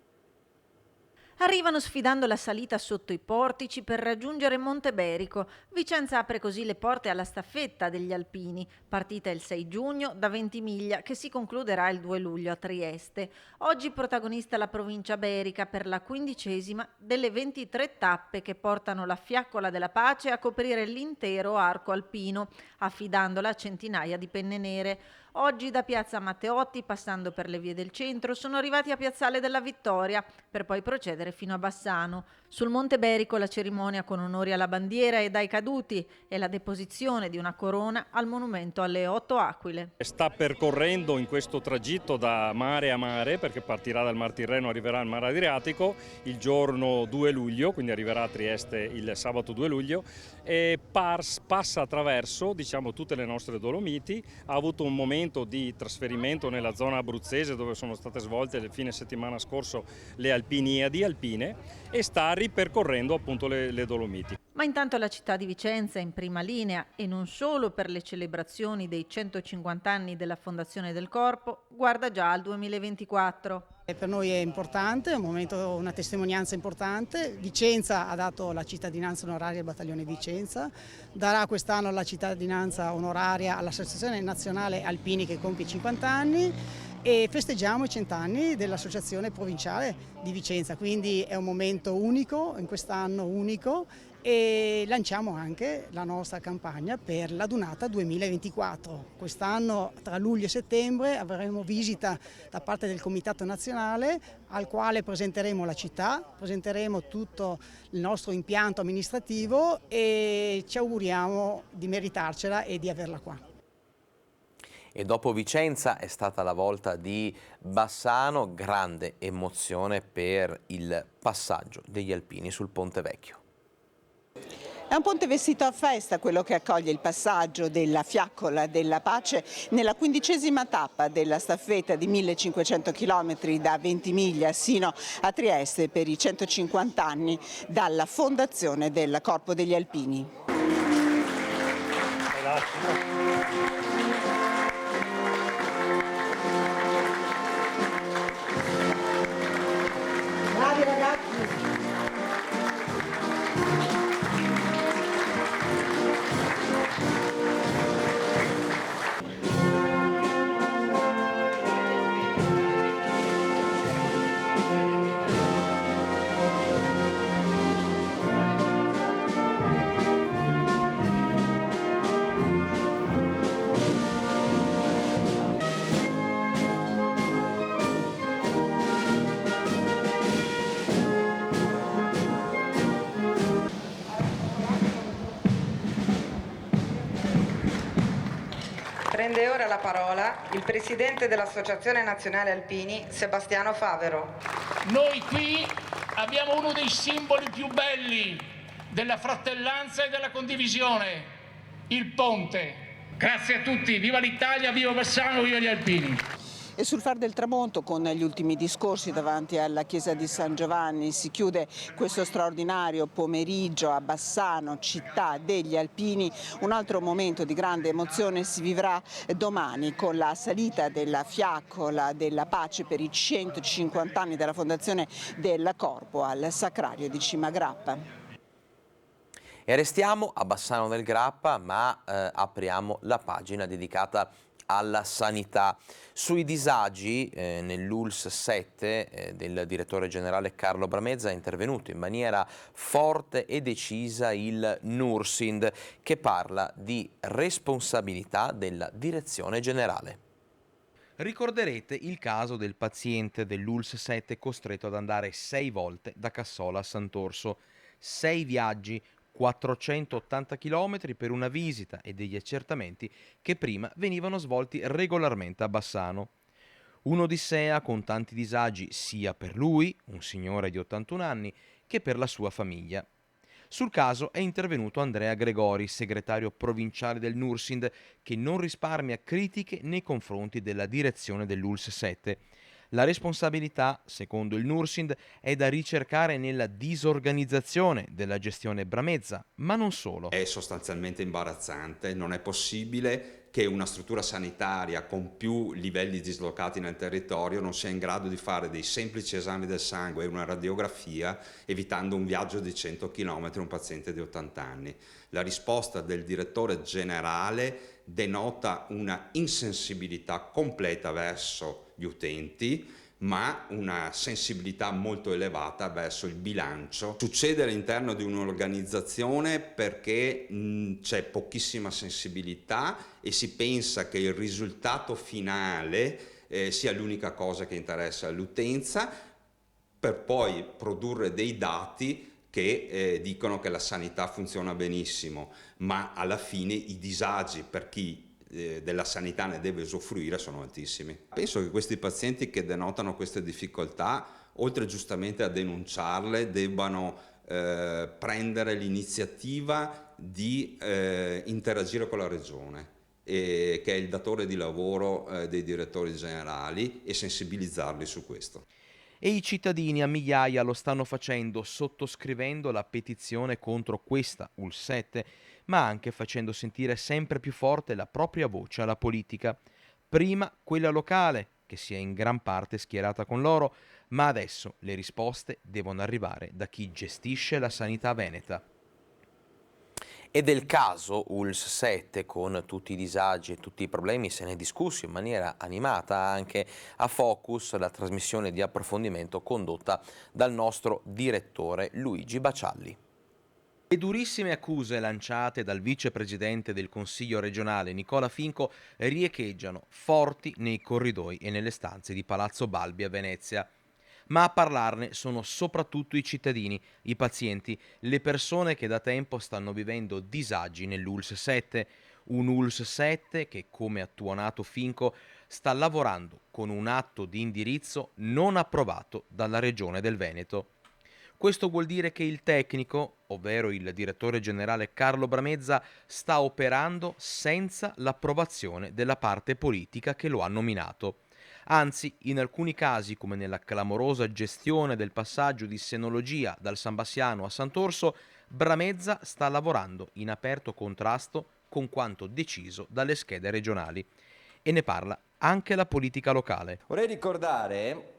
Arrivano sfidando la salita sotto i portici per raggiungere Monte Berico. Vicenza apre così le porte alla staffetta degli alpini, partita il 6 giugno da Ventimiglia, che si concluderà il 2 luglio a Trieste. Oggi protagonista la provincia berica per la 15ª delle 23 tappe che portano la Fiaccola della Pace a coprire l'intero arco alpino, affidandola a centinaia di penne nere. Oggi da Piazza Matteotti, passando per le vie del centro, sono arrivati a Piazzale della Vittoria, per poi procedere fino a Bassano. Sul Monte Berico la cerimonia con onori alla bandiera e ai caduti e la deposizione di una corona al monumento alle 8 aquile. Sta percorrendo in questo tragitto da mare a mare, perché partirà dal Mar Tirreno e arriverà al Mar Adriatico il giorno 2 luglio, quindi arriverà a Trieste il sabato 2 luglio, e passa attraverso tutte le nostre Dolomiti. Ha avuto un momento di trasferimento nella zona abruzzese, dove sono state svolte il fine settimana scorso le Alpiniadi alpine, e sta ripercorrendo appunto le Dolomiti. Ma intanto la città di Vicenza è in prima linea, e non solo per le celebrazioni dei 150 anni della fondazione del Corpo, guarda già al 2024. Per noi è importante, è un momento, una testimonianza importante. Vicenza ha dato la cittadinanza onoraria al Battaglione Vicenza, darà quest'anno la cittadinanza onoraria all'Associazione Nazionale Alpini che compie 50 anni, e festeggiamo i 100 anni dell'Associazione Provinciale di Vicenza, quindi è un momento unico, in quest'anno unico, e lanciamo anche la nostra campagna per la Dunata 2024. Quest'anno tra luglio e settembre avremo visita da parte del Comitato Nazionale, al quale presenteremo la città, presenteremo tutto il nostro impianto amministrativo e ci auguriamo di meritarcela e di averla qua. E dopo Vicenza è stata la volta di Bassano, grande emozione per il passaggio degli alpini sul Ponte Vecchio. È un ponte vestito a festa quello che accoglie il passaggio della Fiaccola della Pace nella 15ª tappa della staffetta di 1500 km da Ventimiglia sino a Trieste per i 150 anni dalla fondazione del Corpo degli Alpini. Bravi ragazzi! Prende ora la parola il presidente dell'Associazione Nazionale Alpini, Sebastiano Favero. Noi qui abbiamo uno dei simboli più belli della fratellanza e della condivisione, il ponte. Grazie a tutti, viva l'Italia, viva Bassano, viva gli alpini. E sul Far del Tramonto, con gli ultimi discorsi davanti alla chiesa di San Giovanni, si chiude questo straordinario pomeriggio a Bassano, città degli alpini. Un altro momento di grande emozione si vivrà domani con la salita della Fiaccola della Pace per i 150 anni della fondazione del Corpo al Sacrario di Cimagrappa. E restiamo a Bassano del Grappa, ma apriamo la pagina dedicata alla sanità. Sui disagi nell'ULSS 7 del direttore generale Carlo Bramezza è intervenuto in maniera forte e decisa il NURSIND, che parla di responsabilità della direzione generale. Ricorderete il caso del paziente dell'ULSS 7 costretto ad andare 6 volte da Cassola a Sant'Orso, 6 viaggi, 480 km per una visita e degli accertamenti che prima venivano svolti regolarmente a Bassano. Un'odissea con tanti disagi sia per lui, un signore di 81 anni, che per la sua famiglia. Sul caso è intervenuto Andrea Gregori, segretario provinciale del NURSIND, che non risparmia critiche nei confronti della direzione dell'ULSS 7. La responsabilità, secondo il NURSIND, è da ricercare nella disorganizzazione della gestione Bramezza, ma non solo. È sostanzialmente imbarazzante, non è possibile che una struttura sanitaria con più livelli dislocati nel territorio non sia in grado di fare dei semplici esami del sangue e una radiografia evitando un viaggio di 100 km a un paziente di 80 anni. La risposta del direttore generale denota una insensibilità completa verso gli utenti, ma una sensibilità molto elevata verso il bilancio. Succede all'interno di un'organizzazione perché c'è pochissima sensibilità e si pensa che il risultato finale sia l'unica cosa che interessa all'utenza, per poi produrre dei dati che dicono che la sanità funziona benissimo, ma alla fine i disagi per chi della sanità ne deve usufruire sono altissimi. Penso che questi pazienti che denotano queste difficoltà, oltre giustamente a denunciarle, debbano prendere l'iniziativa di interagire con la Regione, che è il datore di lavoro dei direttori generali, e sensibilizzarli su questo. E i cittadini a migliaia lo stanno facendo, sottoscrivendo la petizione contro questa ULS-7, ma anche facendo sentire sempre più forte la propria voce alla politica. Prima quella locale, che si è in gran parte schierata con loro, ma adesso le risposte devono arrivare da chi gestisce la sanità veneta. E del caso ULS-7, con tutti i disagi e tutti i problemi, se ne è discusso in maniera animata anche a Focus, la trasmissione di approfondimento condotta dal nostro direttore Luigi Bacialli. Le durissime accuse lanciate dal vicepresidente del Consiglio regionale Nicola Finco riecheggiano forti nei corridoi e nelle stanze di Palazzo Balbi a Venezia. Ma a parlarne sono soprattutto i cittadini, i pazienti, le persone che da tempo stanno vivendo disagi nell'ULS-7, un ULS-7 che, come ha tuonato Finco, sta lavorando con un atto di indirizzo non approvato dalla Regione del Veneto. Questo vuol dire che il tecnico, ovvero il direttore generale Carlo Bramezza, sta operando senza l'approvazione della parte politica che lo ha nominato. Anzi, in alcuni casi, come nella clamorosa gestione del passaggio di senologia dal San Bassiano a Sant'Orso, Bramezza sta lavorando in aperto contrasto con quanto deciso dalle schede regionali. E ne parla anche la politica locale. Vorrei ricordare,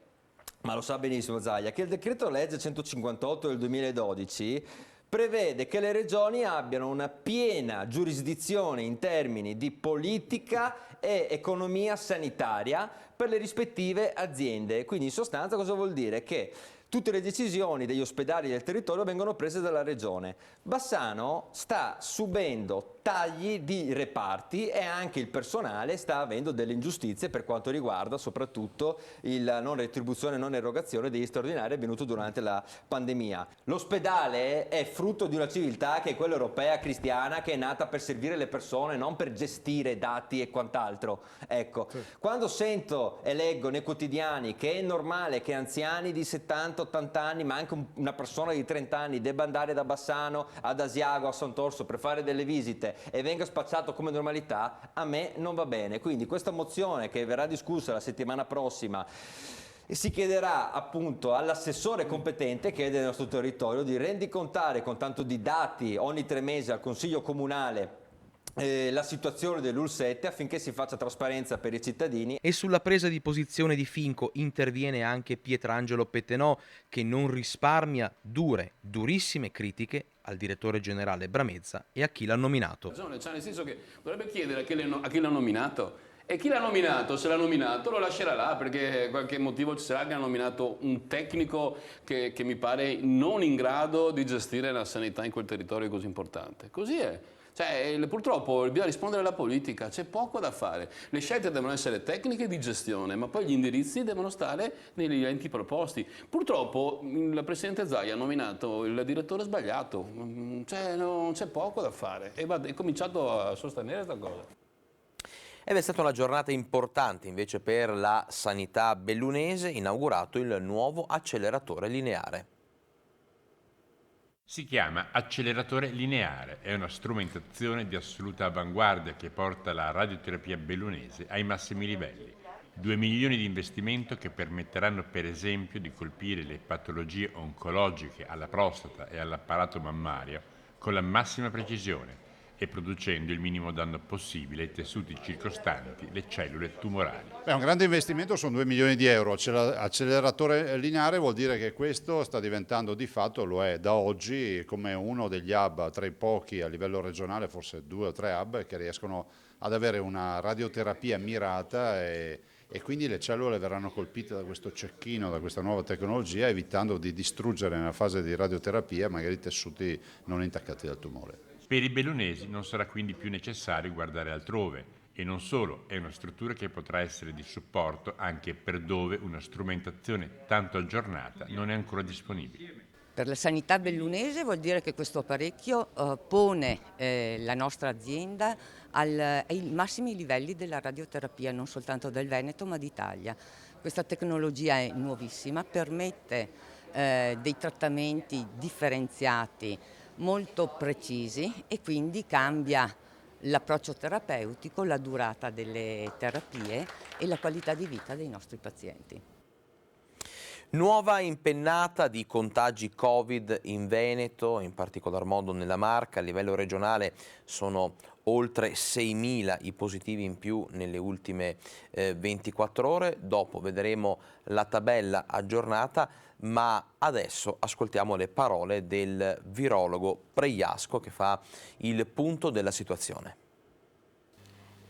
ma lo sa benissimo Zaia, che il decreto legge 158 del 2012 prevede che le regioni abbiano una piena giurisdizione in termini di politica e economia sanitaria per le rispettive aziende. Quindi in sostanza cosa vuol dire? Che tutte le decisioni degli ospedali del territorio vengono prese dalla regione. Bassano sta subendo tagli di reparti e anche il personale sta avendo delle ingiustizie per quanto riguarda soprattutto la non retribuzione e non erogazione degli straordinari avvenuto durante la pandemia. L'ospedale è frutto di una civiltà che è quella europea cristiana, che è nata per servire le persone, non per gestire dati e quant'altro. Ecco, quando sento e leggo nei quotidiani che è normale che anziani di 70-80 anni, ma anche una persona di 30 anni debba andare da Bassano ad Asiago, a Sant'Orso per fare delle visite e venga spacciato come normalità, a me non va bene. Quindi questa mozione, che verrà discussa la settimana prossima, si chiederà appunto all'assessore competente, che è del nostro territorio, di rendicontare con tanto di dati ogni 3 mesi al Consiglio Comunale la situazione dell'ULS-7 affinché si faccia trasparenza per i cittadini. E sulla presa di posizione di Finco interviene anche Pietrangelo Pettenò, che non risparmia durissime critiche al direttore generale Bramezza e a chi l'ha nominato. Cioè, nel senso che dovrebbe chiedere a chi l'ha nominato, e chi l'ha nominato, se l'ha nominato lo lascerà là, perché qualche motivo ci sarà che ha nominato un tecnico che mi pare non in grado di gestire la sanità in quel territorio così importante. Così è. Cioè, purtroppo bisogna rispondere alla politica, c'è poco da fare. Le scelte devono essere tecniche di gestione, ma poi gli indirizzi devono stare negli enti proposti. Purtroppo la Presidente Zaia ha nominato il direttore sbagliato, cioè, non c'è poco da fare, e è cominciato a sostenere questa cosa. Ed è stata una giornata importante invece per la sanità bellunese, inaugurato il nuovo acceleratore lineare. Si chiama acceleratore lineare, è una strumentazione di assoluta avanguardia che porta la radioterapia bellunese ai massimi livelli. 2 milioni di investimento che permetteranno per esempio di colpire le patologie oncologiche alla prostata e all'apparato mammario con la massima precisione, e producendo il minimo danno possibile ai tessuti circostanti le cellule tumorali. Un grande investimento, sono 2 milioni di euro. Acceleratore lineare vuol dire che questo sta diventando di fatto, lo è da oggi, come uno degli hub tra i pochi a livello regionale, forse 2 o 3 hub che riescono ad avere una radioterapia mirata e quindi le cellule verranno colpite da questo cecchino, da questa nuova tecnologia, evitando di distruggere nella fase di radioterapia magari i tessuti non intaccati dal tumore. Per i bellunesi non sarà quindi più necessario guardare altrove e non solo, è una struttura che potrà essere di supporto anche per dove una strumentazione tanto aggiornata non è ancora disponibile. Per la sanità bellunese vuol dire che questo apparecchio pone la nostra azienda ai massimi livelli della radioterapia, non soltanto del Veneto ma d'Italia. Questa tecnologia è nuovissima, permette dei trattamenti differenziati molto precisi e quindi cambia l'approccio terapeutico, la durata delle terapie e la qualità di vita dei nostri pazienti. Nuova impennata di contagi Covid in Veneto, in particolar modo nella Marca. A livello regionale sono oltre 6.000 i positivi in più nelle ultime 24 ore. Dopo vedremo la tabella aggiornata, ma adesso ascoltiamo le parole del virologo Pregliasco che fa il punto della situazione.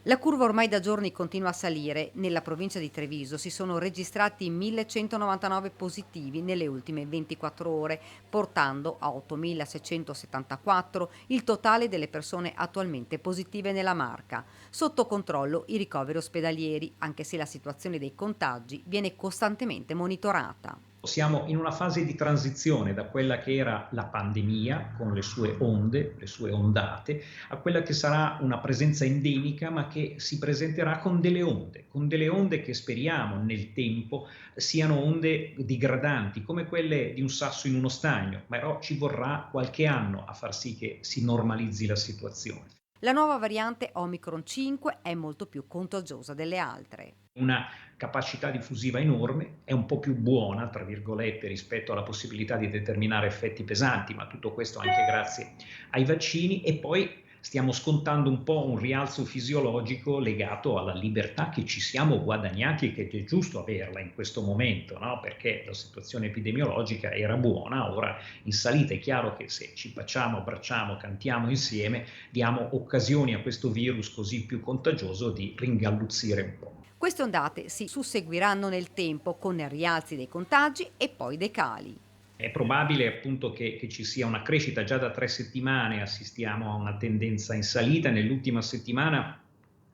La curva ormai da giorni continua a salire. Nella provincia di Treviso si sono registrati 1.199 positivi nelle ultime 24 ore, portando a 8.674 il totale delle persone attualmente positive nella Marca. Sotto controllo i ricoveri ospedalieri, anche se la situazione dei contagi viene costantemente monitorata. Siamo in una fase di transizione da quella che era la pandemia, con le sue onde, le sue ondate, a quella che sarà una presenza endemica, ma che si presenterà con delle onde che speriamo nel tempo siano onde digradanti, come quelle di un sasso in uno stagno, però ci vorrà qualche anno a far sì che si normalizzi la situazione. La nuova variante Omicron 5 è molto più contagiosa delle altre. Una capacità diffusiva enorme, è un po' più buona, tra virgolette, rispetto alla possibilità di determinare effetti pesanti, ma tutto questo anche grazie ai vaccini, e poi stiamo scontando un po' un rialzo fisiologico legato alla libertà che ci siamo guadagnati e che è giusto averla in questo momento, no? Perché la situazione epidemiologica era buona, ora in salita. È chiaro che se ci baciamo, abbracciamo, cantiamo insieme, diamo occasioni a questo virus così più contagioso di ringalluzzire un po'. Queste ondate si susseguiranno nel tempo con rialzi dei contagi e poi dei cali. È probabile appunto che ci sia una crescita. Già da 3 settimane assistiamo a una tendenza in salita, nell'ultima settimana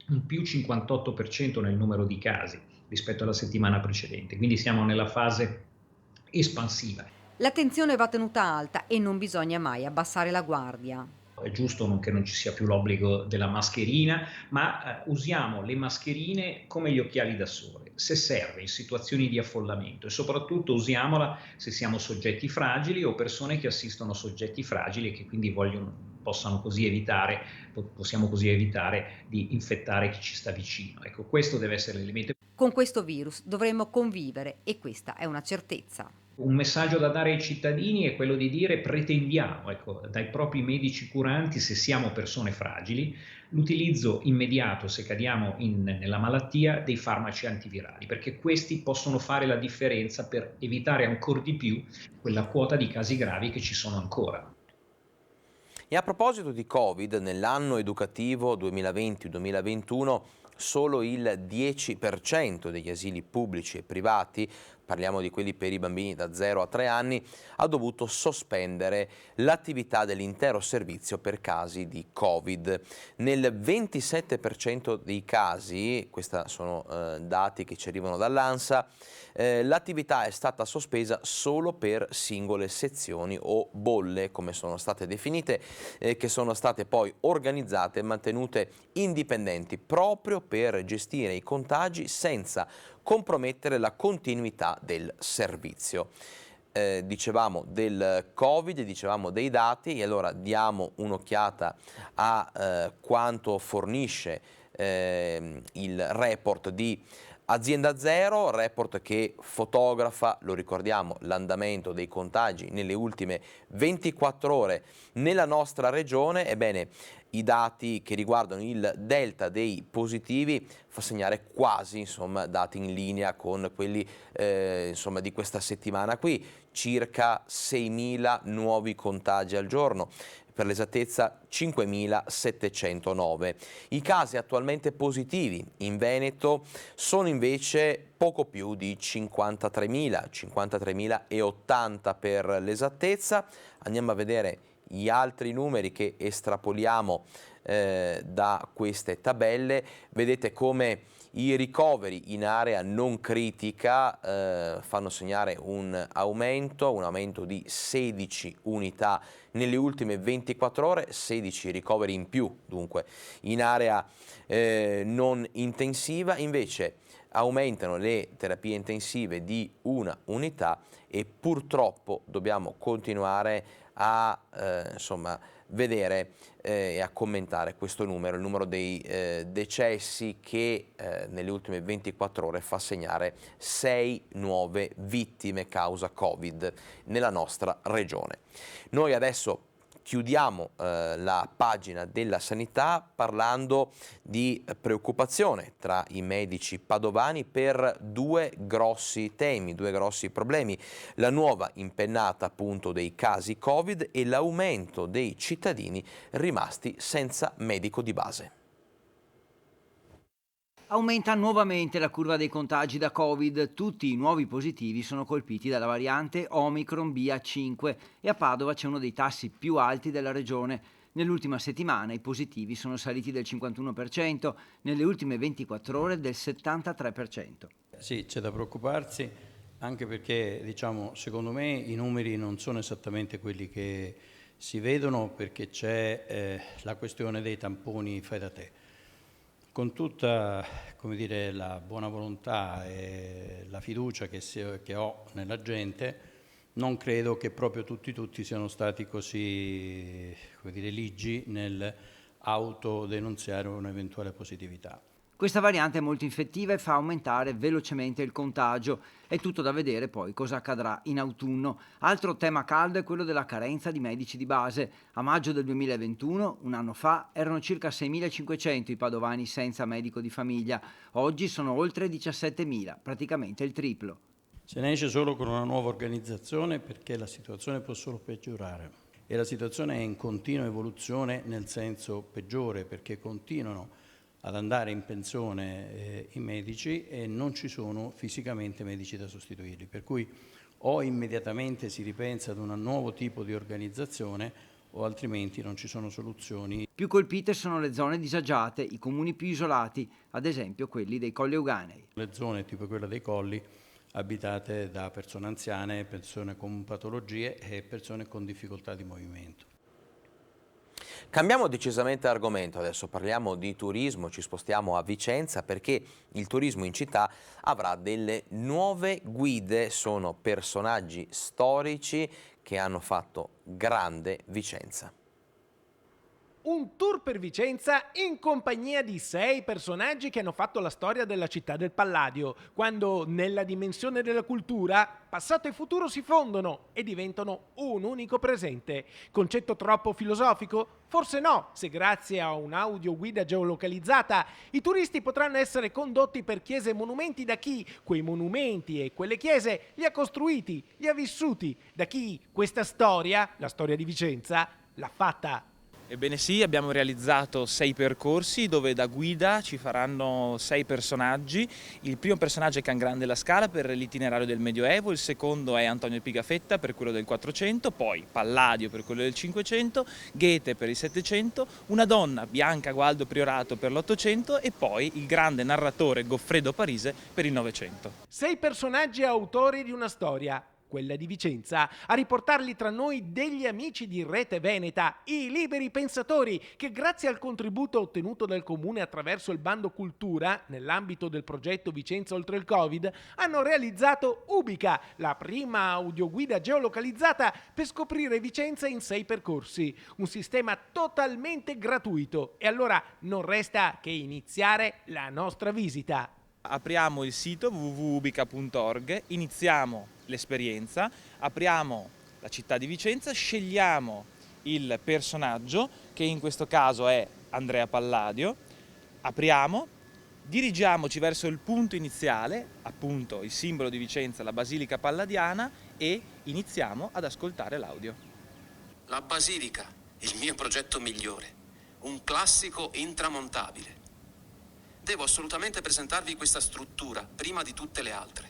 un più 58% nel numero di casi rispetto alla settimana precedente, quindi siamo nella fase espansiva. L'attenzione va tenuta alta e non bisogna mai abbassare la guardia. È giusto che non ci sia più l'obbligo della mascherina, ma usiamo le mascherine come gli occhiali da sole, se serve in situazioni di affollamento, e soprattutto usiamola se siamo soggetti fragili o persone che assistono soggetti fragili e che quindi possiamo così evitare di infettare chi ci sta vicino. Ecco, questo deve essere l'elemento. Con questo virus dovremo convivere e questa è una certezza. Un messaggio da dare ai cittadini è quello di dire: pretendiamo, dai propri medici curanti, se siamo persone fragili, l'utilizzo immediato, se cadiamo nella malattia, dei farmaci antivirali, perché questi possono fare la differenza per evitare ancora di più quella quota di casi gravi che ci sono ancora. E a proposito di Covid, nell'anno educativo 2020-2021 solo il 10% degli asili pubblici e privati, parliamo di quelli per i bambini da 0 a 3 anni, ha dovuto sospendere l'attività dell'intero servizio per casi di Covid. Nel 27% dei casi, questi sono dati che ci arrivano dall'ANSA, l'attività è stata sospesa solo per singole sezioni o bolle, come sono state definite, che sono state poi organizzate e mantenute indipendenti proprio per gestire i contagi senza compromettere la continuità del servizio. Dicevamo del Covid, dicevamo dei dati, e allora diamo un'occhiata a quanto fornisce il report di Azienda zero, report che fotografa, lo ricordiamo, l'andamento dei contagi nelle ultime 24 ore nella nostra regione. Ebbene, i dati che riguardano il delta dei positivi fa segnare quasi, dati in linea con quelli di questa settimana qui, circa 6.000 nuovi contagi al giorno. Per l'esattezza 5.709. I casi attualmente positivi in Veneto sono invece poco più di 53.080 per l'esattezza. Andiamo a vedere gli altri numeri che estrapoliamo da queste tabelle. Vedete come i ricoveri in area non critica fanno segnare un aumento di 16 unità nelle ultime 24 ore, 16 ricoveri in più dunque in area non intensiva. Invece aumentano le terapie intensive di una unità e purtroppo dobbiamo continuare a vedere e a commentare questo numero, il numero dei decessi che nelle ultime 24 ore fa segnare 6 nuove vittime causa Covid nella nostra regione. Noi adesso chiudiamo la pagina della sanità parlando di preoccupazione tra i medici padovani per due grossi temi, due grossi problemi: la nuova impennata appunto dei casi Covid e l'aumento dei cittadini rimasti senza medico di base. Aumenta nuovamente la curva dei contagi da Covid. Tutti i nuovi positivi sono colpiti dalla variante Omicron BA5 e a Padova c'è uno dei tassi più alti della regione. Nell'ultima settimana i positivi sono saliti del 51%, nelle ultime 24 ore del 73%. Sì, c'è da preoccuparsi, anche perché secondo me i numeri non sono esattamente quelli che si vedono, perché c'è la questione dei tamponi fai da te. Con tutta la buona volontà e la fiducia che ho nella gente, non credo che proprio tutti siano stati così ligi nel autodenunziare un'eventuale positività. Questa variante è molto infettiva e fa aumentare velocemente il contagio. È tutto da vedere poi cosa accadrà in autunno. Altro tema caldo è quello della carenza di medici di base. A maggio del 2021, un anno fa, erano circa 6.500 i padovani senza medico di famiglia. Oggi sono oltre 17.000, praticamente il triplo. Se ne esce solo con una nuova organizzazione, perché la situazione può solo peggiorare. E la situazione è in continua evoluzione nel senso peggiore, perché continuano ad andare in pensione i medici e non ci sono fisicamente medici da sostituirli, per cui o immediatamente si ripensa ad un nuovo tipo di organizzazione o altrimenti non ci sono soluzioni. Più colpite sono le zone disagiate, i comuni più isolati, ad esempio quelli dei Colli Euganei. Le zone tipo quella dei Colli abitate da persone anziane, persone con patologie e persone con difficoltà di movimento. Cambiamo decisamente argomento, adesso parliamo di turismo, ci spostiamo a Vicenza perché il turismo in città avrà delle nuove guide, sono personaggi storici che hanno fatto grande Vicenza. Un tour per Vicenza in compagnia di 6 personaggi che hanno fatto la storia della città del Palladio, quando nella dimensione della cultura passato e futuro si fondono e diventano un unico presente. Concetto troppo filosofico? Forse no, se grazie a un'audioguida geolocalizzata i turisti potranno essere condotti per chiese e monumenti da chi quei monumenti e quelle chiese li ha costruiti, li ha vissuti, da chi questa storia, la storia di Vicenza, l'ha fatta. Ebbene sì, abbiamo realizzato 6 percorsi dove da guida ci faranno 6 personaggi. Il primo personaggio è Can Grande la Scala per l'itinerario del Medioevo, il secondo è Antonio Pigafetta per quello del 400, poi Palladio per quello del 500, Goethe per il 700, una donna, Bianca Gualdo Priorato per l'800 e poi il grande narratore Goffredo Parise per il 900. 6 personaggi autori di una storia, quella di Vicenza, a riportarli tra noi degli amici di Rete Veneta, i liberi pensatori che grazie al contributo ottenuto dal Comune attraverso il bando cultura, nell'ambito del progetto Vicenza oltre il Covid, hanno realizzato Ubica, la prima audioguida geolocalizzata per scoprire Vicenza in 6 percorsi, un sistema totalmente gratuito. E allora non resta che iniziare la nostra visita. Apriamo il sito www.ubica.org, iniziamo l'esperienza, apriamo la città di Vicenza, scegliamo il personaggio, che in questo caso è Andrea Palladio, apriamo, dirigiamoci verso il punto iniziale, appunto il simbolo di Vicenza, la Basilica Palladiana, e iniziamo ad ascoltare l'audio. La Basilica, il mio progetto migliore, un classico intramontabile. Devo assolutamente presentarvi questa struttura prima di tutte le altre.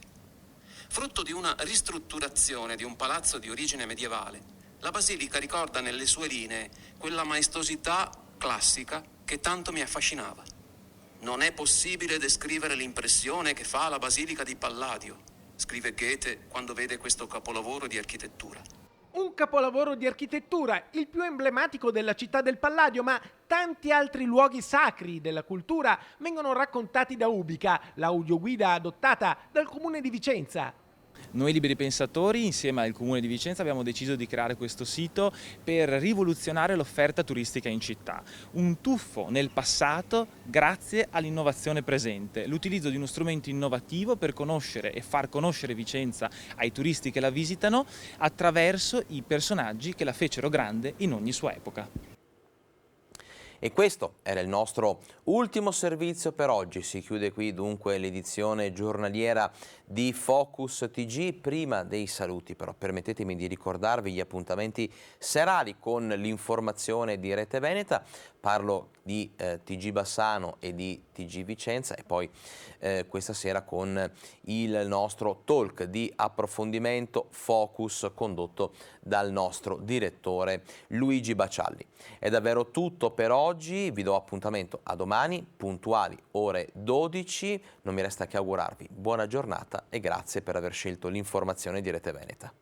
Frutto di una ristrutturazione di un palazzo di origine medievale, la Basilica ricorda nelle sue linee quella maestosità classica che tanto mi affascinava. Non è possibile descrivere l'impressione che fa la Basilica di Palladio, scrive Goethe quando vede questo capolavoro di architettura. Un capolavoro di architettura, il più emblematico della città del Palladio, ma tanti altri luoghi sacri della cultura vengono raccontati da Ubica, l'audioguida adottata dal Comune di Vicenza. Noi liberi pensatori, insieme al Comune di Vicenza, abbiamo deciso di creare questo sito per rivoluzionare l'offerta turistica in città. Un tuffo nel passato grazie all'innovazione presente, l'utilizzo di uno strumento innovativo per conoscere e far conoscere Vicenza ai turisti che la visitano attraverso i personaggi che la fecero grande in ogni sua epoca. E questo era il nostro ultimo servizio per oggi. Si chiude qui dunque l'edizione giornaliera di Focus TG. Prima dei saluti però permettetemi di ricordarvi gli appuntamenti serali con l'informazione di Rete Veneta. Parlo di TG Bassano e di TG Vicenza e poi questa sera con il nostro talk di approfondimento Focus condotto dal nostro direttore Luigi Bacialli. È davvero tutto per oggi, vi do appuntamento a domani, puntuali ore 12, non mi resta che augurarvi buona giornata e grazie per aver scelto l'informazione di Rete Veneta.